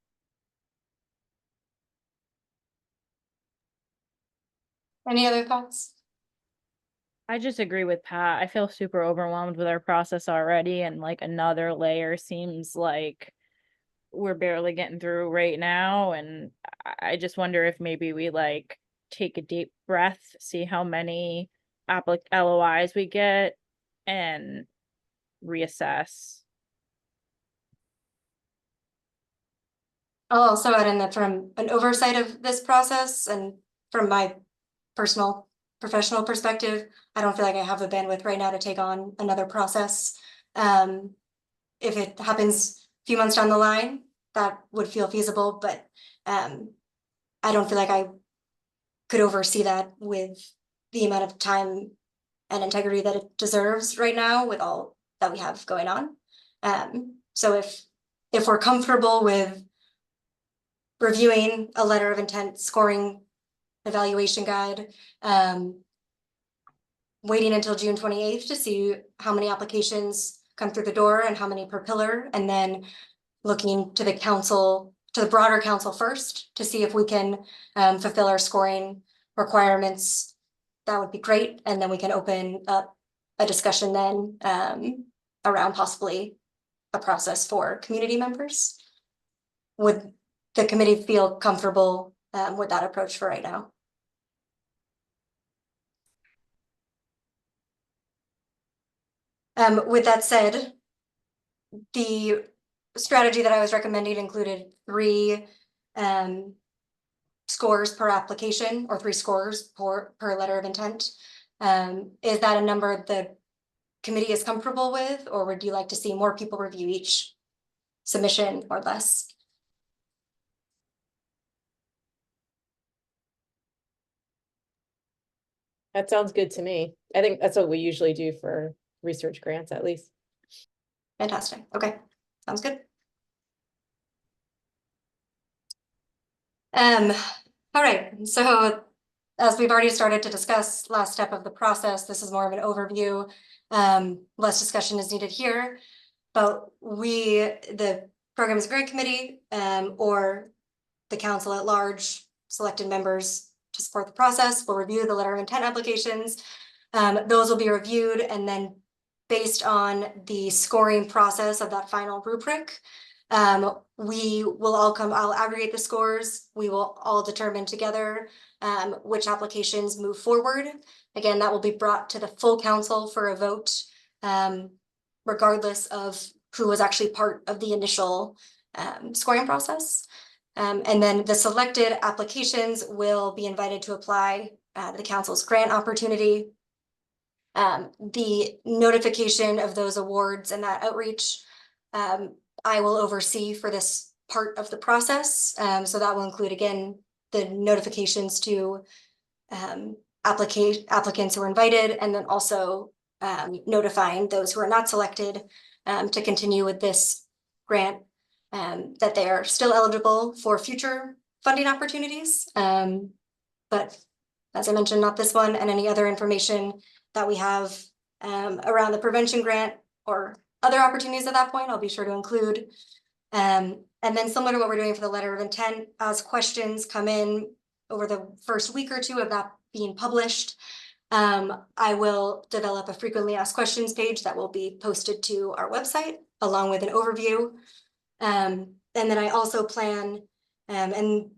Any other thoughts? I just agree with Pat. I feel super overwhelmed with our process already, and like another layer seems like we're barely getting through right now. And I just wonder if maybe we like take a deep breath, see how many LOIs we get, and reassess. I'll also add in that from an oversight of this process and from my personal professional perspective, I don't feel like I have the bandwidth right now to take on another process. If it happens a few months down the line, that would feel feasible, but I don't feel like I could oversee that with the amount of time and integrity that it deserves right now with all that we have going on. So if we're comfortable with reviewing a letter of intent, scoring evaluation guide, waiting until June 28th to see how many applications come through the door and how many per pillar, and then looking to the council, to the broader council first to see if we can fulfill our scoring requirements. That would be great. And then we can open up a discussion then around possibly a process for community members. Would the committee feel comfortable with that approach for right now? With that said, the strategy that I was recommending included 3 scores per application or 3 scores per letter of intent. Is that a number the committee is comfortable with, or would you like to see more people review each submission or less? That sounds good to me. I think that's what we usually do for research grants, at least. Fantastic. Okay, sounds good. All right, so as we've already started to discuss last step of the process, this is more of an overview. Less discussion is needed here, but the Programs Grant Committee, or the council at large, selected members to support the process will review the letter of intent applications. Those will be reviewed, and then based on the scoring process of that final rubric, We will all I'll aggregate the scores. We will all determine together which applications move forward. Again, that will be brought to the full council for a vote, regardless of who was actually part of the initial scoring process. And then the selected applications will be invited to apply the council's grant opportunity. The notification of those awards and that outreach, I will oversee for this part of the process. So that will include, again, the notifications to applicants who are invited, and then also notifying those who are not selected to continue with this grant, that they are still eligible for future funding opportunities. But as I mentioned, not this one, and any other information that we have around the prevention grant or other opportunities at that point, I'll be sure to include. And then similar to what we're doing for the letter of intent, as questions come in over the first week or two of that being published, I will develop a frequently asked questions page that will be posted to our website along with an overview. And then I also plan, and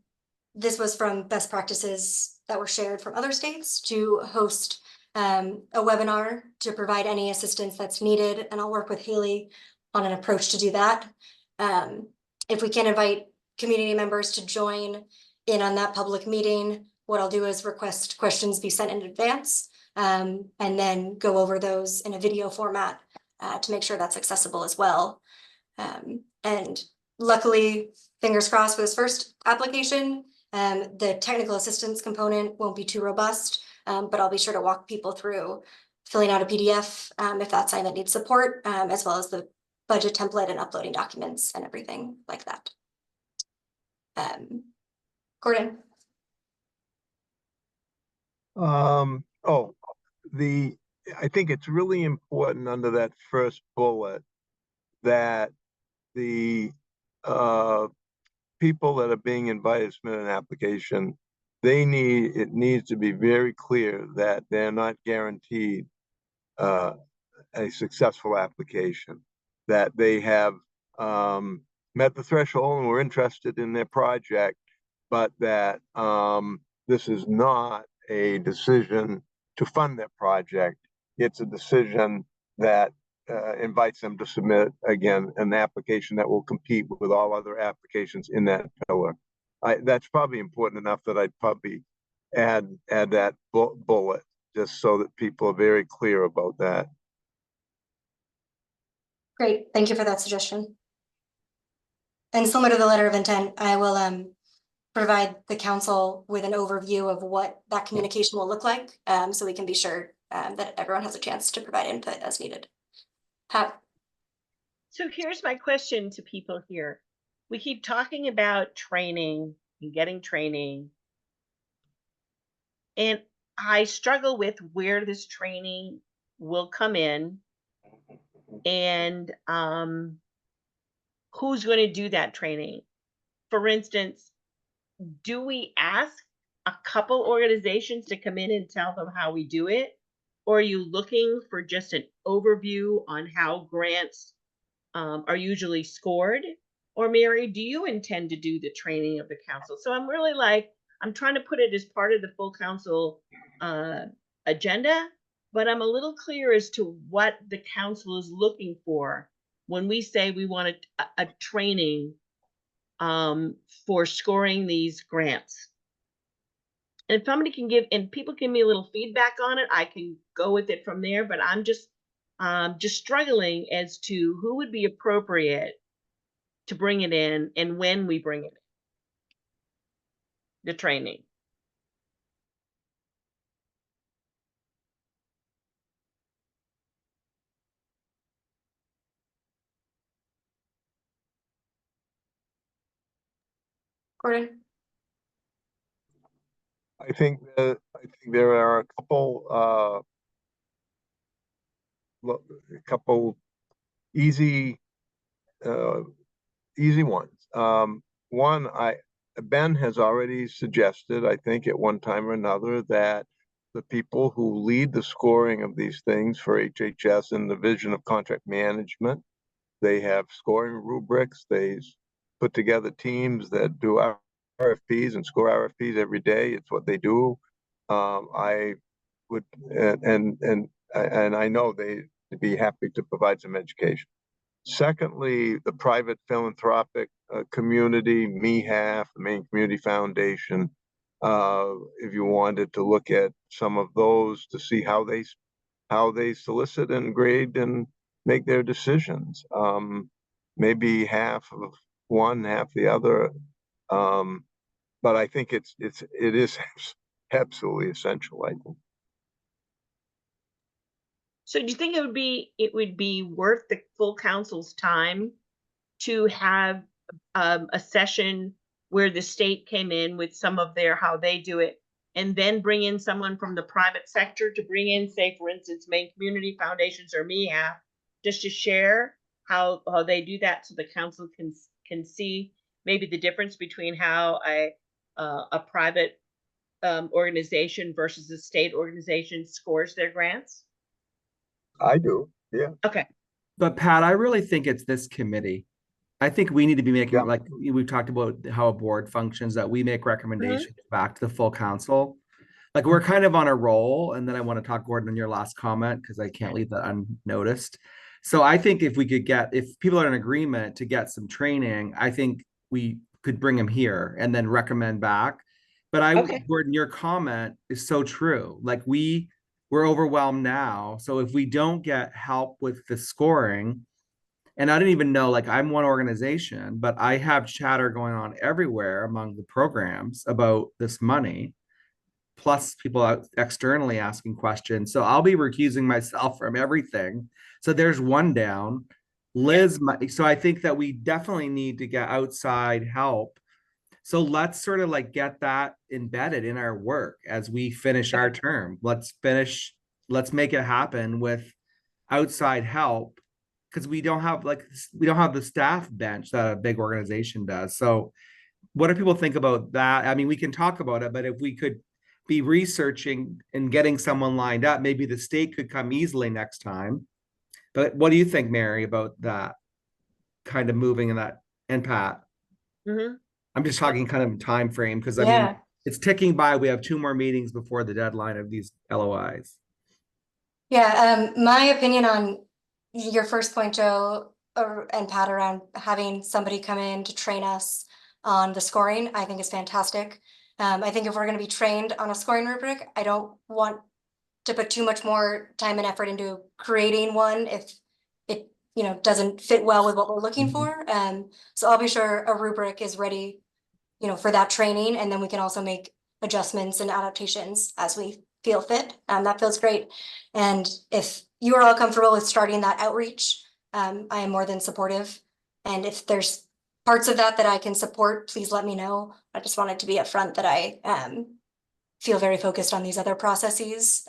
this was from best practices that were shared from other states, to host a webinar to provide any assistance that's needed. And I'll work with Haley on an approach to do that. If we can invite community members to join in on that public meeting, what I'll do is request questions be sent in advance, and then go over those in a video format to make sure that's accessible as well. And luckily, fingers crossed for this first application, the technical assistance component won't be too robust, but I'll be sure to walk people through filling out a PDF if that's something that needs support, as well as the budget template and uploading documents and everything like that. Gordon. I think it's really important under that first bullet that the people that are being invited to submit an application, it needs to be very clear that they're not guaranteed a successful application, that they have met the threshold and were interested in their project, but that this is not a decision to fund their project. It's a decision that invites them to submit, again, an application that will compete with all other applications in that pillar. That's probably important enough that I'd probably add that bullet, just so that people are very clear about that. Great, thank you for that suggestion. And similar to the letter of intent, I will provide the council with an overview of what that communication will look like, so we can be sure that everyone has a chance to provide input as needed. So here's my question to people here. We keep talking about training and getting training, and I struggle with where this training will come in, and who's going to do that training. For instance, do we ask a couple organizations to come in and tell them how we do it? Or are you looking for just an overview on how grants are usually scored? Or Mary, do you intend to do the training of the council? So I'm really I'm trying to put it as part of the full council agenda, but I'm a little clear as to what the council is looking for when we say we want a training for scoring these grants. And if somebody can people give me a little feedback on it, I can go with it from there, but I'm just struggling as to who would be appropriate to bring it in and when we bring it in, the training. Gordon. I think there are a couple easy ones. One, Ben has already suggested, I think at one time or another, that the people who lead the scoring of these things for HHS and the Division of Contract Management They have scoring rubrics. They put together teams that do RFPs and score RFPs every day. It's what they do. I would, and I know they'd be happy to provide some education. Secondly, the private philanthropic community, MEHAF, the Maine Community Foundation, if you wanted to look at some of those to see how they solicit and grade and make their decisions. Maybe half of one, half the other. But I think it is absolutely essential, I think. So do you think it would be worth the full council's time to have a session where the state came in with some of their how they do it, and then bring in someone from the private sector to bring in, say, for instance, Maine Community Foundations or MEHAF, just to share how they do that, so the council can see maybe the difference between how a private organization versus a state organization scores their grants? I do, yeah. Okay. But Pat, I really think it's this committee. I think we need to be making, Yeah. like, we've talked about how a board functions, that we make recommendations back to the full council. Like, we're kind of on a roll, and then I want to talk, Gordon, on your last comment, because I can't leave that unnoticed. So I think if we could if people are in agreement to get some training, I think we could bring them here and then recommend back. But Okay. Gordon, your comment is so true. Like, we're overwhelmed now. So if we don't get help with the scoring, and I didn't even know, like, I'm one organization, but I have chatter going on everywhere among the programs about this money, plus people out externally asking questions. So I'll be recusing myself from everything. So there's one down. Liz, so I think that we definitely need to get outside help. So let's sort of like get that embedded in our work as we finish our term. Let's make it happen with outside help, because we don't have the staff bench that a big organization does. So what do people think about that? I mean, we can talk about it, but if we could be researching and getting someone lined up, maybe the state could come easily next time. But what do you think, Mary, about that kind of moving in that? And Pat, I'm just talking kind of time frame, because I mean, it's ticking by. We have 2 more meetings before the deadline of these LOIs. Yeah, my opinion on your first point, Joe, and Pat, around having somebody come in to train us on the scoring, I think is fantastic. I think if we're going to be trained on a scoring rubric, I don't want to put too much more time and effort into creating one if it, doesn't fit well with what we're looking for. So I'll be sure a rubric is ready, for that training, and then we can also make adjustments and adaptations as we feel fit. That feels great. And if you are all comfortable with starting that outreach, I am more than supportive. And if there's parts of that I can support, please let me know. I just wanted to be upfront that I feel very focused on these other processes.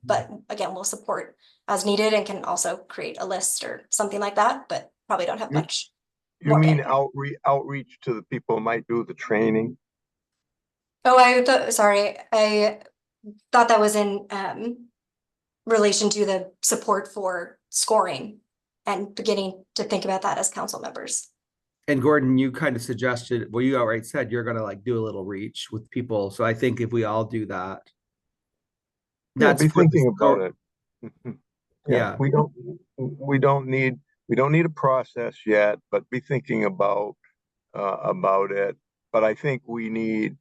But again, we'll support as needed and can also create a list or something like that, but probably don't have much. You mean outreach to the people who might do the training? Oh, I thought that was in relation to the support for scoring and beginning to think about that as council members. And Gordon, you kind of suggested, well, you outright said you're going to like do a little reach with people. So I think if we all do that, be thinking about it. Yeah. We don't need a process yet, but be thinking about it. But I think we need,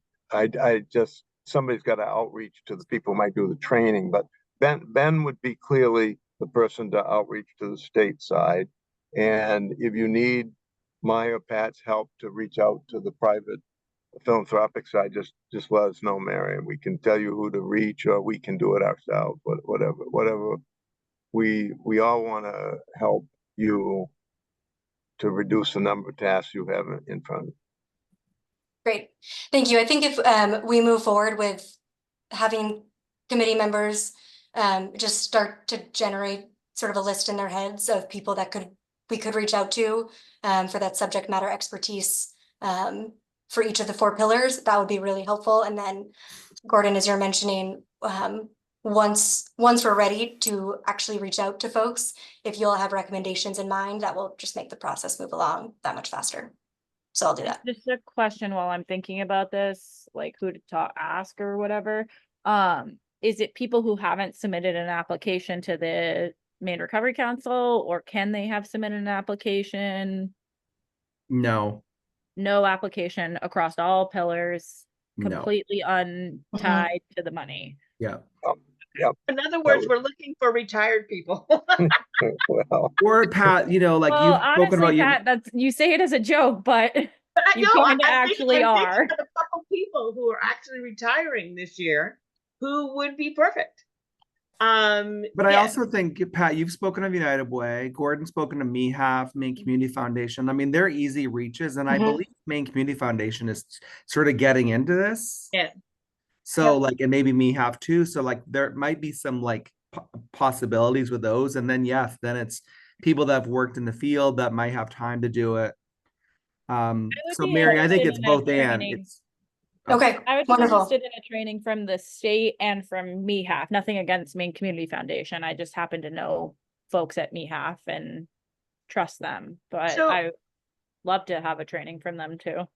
somebody's got to outreach to the people who might do the training, but Ben would be clearly the person to outreach to the state side. And if you need my or Pat's help to reach out to the private philanthropic side, just let us know, Mary, and we can tell you who to reach, or we can do it ourselves, whatever. We all want to help you to reduce the number of tasks you have in front of you. Great, thank you. I think if we move forward with having committee members just start to generate sort of a list in their heads of people that we could reach out to for that subject matter expertise for each of the 4 pillars, that would be really helpful. And then, Gordon, as you're mentioning, once we're ready to actually reach out to folks, if you'll have recommendations in mind, that will just make the process move along that much faster. So I'll do that. Just a question while I'm thinking about this, like who to ask or whatever. Is it people who haven't submitted an application to the Maine Recovery Council, or can they have submitted an application? No, No application across all pillars, no, completely untied to the money. yeah. In other words, we're looking for retired people. Well, Or Pat, like Well, you've spoken honestly, about you. Pat, that's, you say it as a joke, but you No, kind of I'm actually thinking are. of a couple people who are actually retiring this year who would be perfect. But I yeah, also think, Pat, you've spoken of United Way, Gordon's spoken to MeHAF, Maine Community Foundation. I mean, they're easy reaches, and I Mhm. believe Maine Community Foundation is sort of getting into this. yeah. So like, and maybe MeHAF too. So like, there might be some like possibilities with those, and then yes, then it's people that have worked in the field that might have time to do it. I would So be Mary, I think interested it's in a both and. training. It's Okay, I would be wonderful. interested in a training from the state and from MeHAF. Nothing against Maine Community Foundation. I just happen to know folks at MeHAF and trust them. But So- I love to have a training from them too.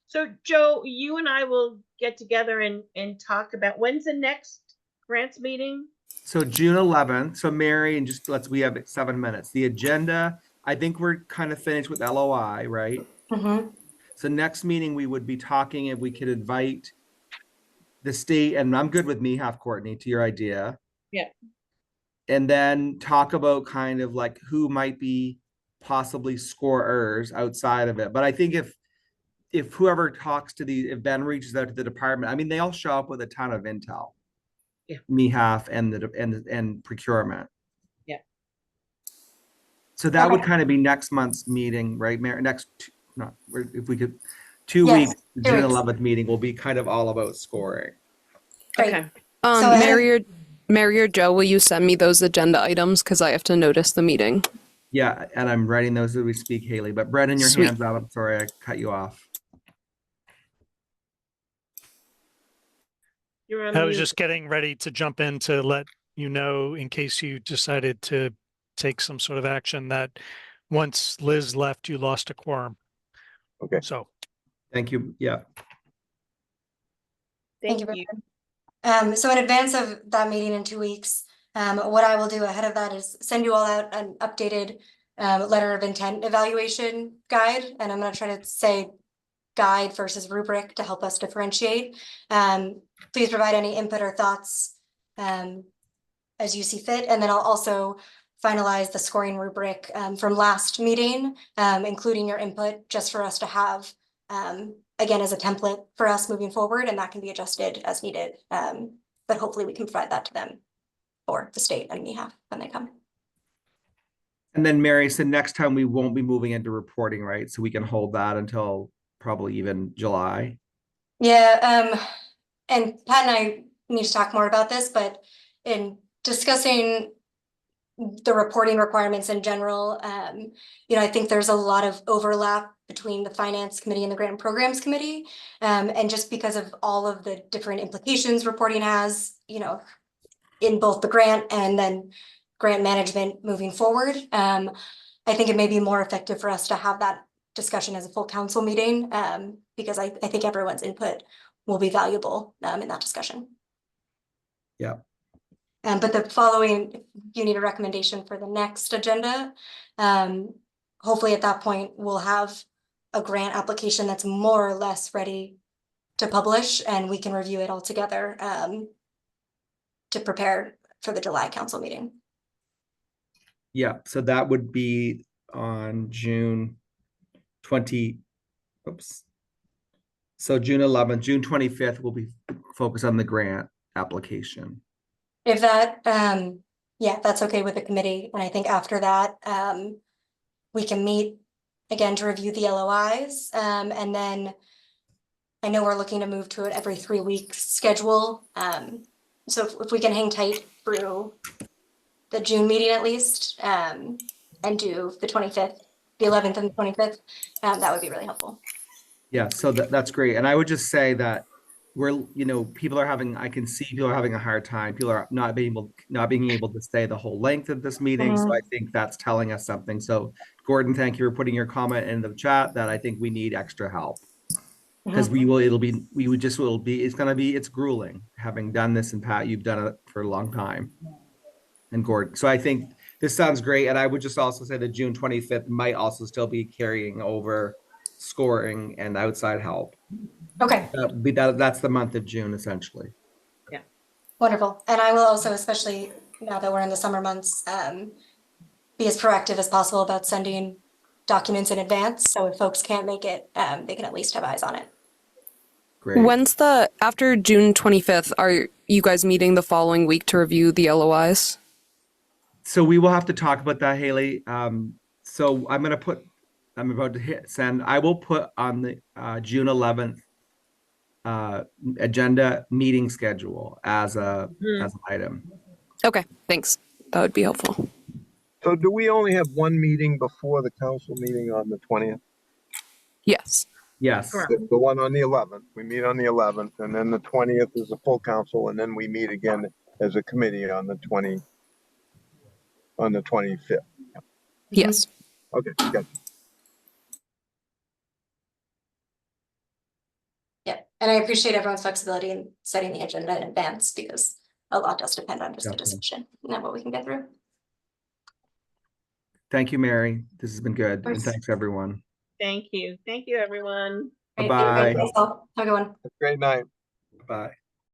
So Joe, you and I will get together and talk about when's the next grants meeting? So June 11th. So Mary, and just we have 7 minutes. The agenda, I think we're kind of finished with LOI, right? Mhm. So next meeting, we would be talking if we could invite the state, and I'm good with MeHAF, Courtney, to your idea. Yeah. And then talk about kind of like who might be possibly scorers outside of it. But I think if whoever talks to if Ben reaches out to the department, I mean, they all show up with a ton of intel. Yeah. MeHAF and procurement. Yeah. So that would Okay. kind of be next month's meeting, right, Mary? If we could, 2 Yes, weeks, 2 June weeks. 11th meeting will be kind of all about scoring. Great. Okay. So Mary or Joe, will you send me those agenda items? Because I have to notice the meeting. Yeah, and I'm writing those as we speak, Haley. But Brendan, your Sweet. hands up. I'm sorry, I cut you off. You're on I was mute. just getting ready to jump in to let you know in case you decided to take some sort of action that once Liz left, you lost a quorum. Okay. So Thank you. Yeah. Thank you. Thank you. So in advance of that meeting in 2 weeks, what I will do ahead of that is send you all out an updated letter of intent evaluation guide, and I'm going to try to say guide versus rubric to help us differentiate. Please provide any input or thoughts as you see fit, and then I'll also finalize the scoring rubric from last meeting, including your input, just for us to have again as a template for us moving forward, and that can be adjusted as needed. But hopefully we can provide that to them or the state and MeHAF when they come. And then Mary said next time we won't be moving into reporting, right? So we can hold that until probably even July. Yeah, and Pat and I need to talk more about this, but in discussing the reporting requirements in general, I think there's a lot of overlap between the Finance Committee and the Grant and Programs Committee. And just because of all of the different implications reporting has, in both the grant and then grant management moving forward, I think it may be more effective for us to have that discussion as a full council meeting, because I think everyone's input will be valuable in that discussion. Yeah. But the following, if you need a recommendation for the next agenda, hopefully at that point, we'll have a grant application that's more or less ready to publish, and we can review it all together to prepare for the July council meeting. Yeah. So that would be on June 20. Oops. So June 11th, June 25th, we'll be focused on the grant application. If that, yeah, that's okay with the committee. And I think after that, we can meet again to review the LOIs. And then I know we're looking to move to it every 3 weeks schedule. So if we can hang tight through the June meeting at least, and do the 25th, the 11th and the 25th, that would be really helpful. Yeah, so that's great. And I would just say that people are having, I can see people are having a hard time. People are not being able to stay the whole length of this meeting. So I think that's telling us something. So Gordon, thank you for putting your comment in the chat that I think we need extra help. Because it's grueling having done this, and Pat, you've done it for a long time. And Gordon, so I think this sounds great. And I would just also say that June 25th might also still be carrying over scoring and outside help. Okay, That's the month of June, essentially. wonderful. And I will also, especially now that we're in the summer months, be as proactive as possible about sending documents in advance. So if folks can't make it, they can at least have eyes on it. Great. When's after June 25th, are you guys meeting the following week to review the LOIs? So we will have to talk about that, Haley. So I'm about to hit send. I will put on the June 11th agenda meeting schedule as an item. Okay, thanks. That would be helpful. So do we only have one meeting before the council meeting on the 20th? Yes. Yes. The one on the 11th, we meet on the 11th, and then the 20th is a full council, and then we meet again as a committee on the 25th. Yes. Okay, good. Yeah, and I appreciate everyone's flexibility in setting the agenda in advance because a lot does depend on just the Definitely. discussion and what we can get through. Thank you, Mary. This has been good. And course. thanks, everyone. Thank you. Thank you, everyone. Great, Bye-bye. thank you, Crystal. Have a good one. Great night. Bye.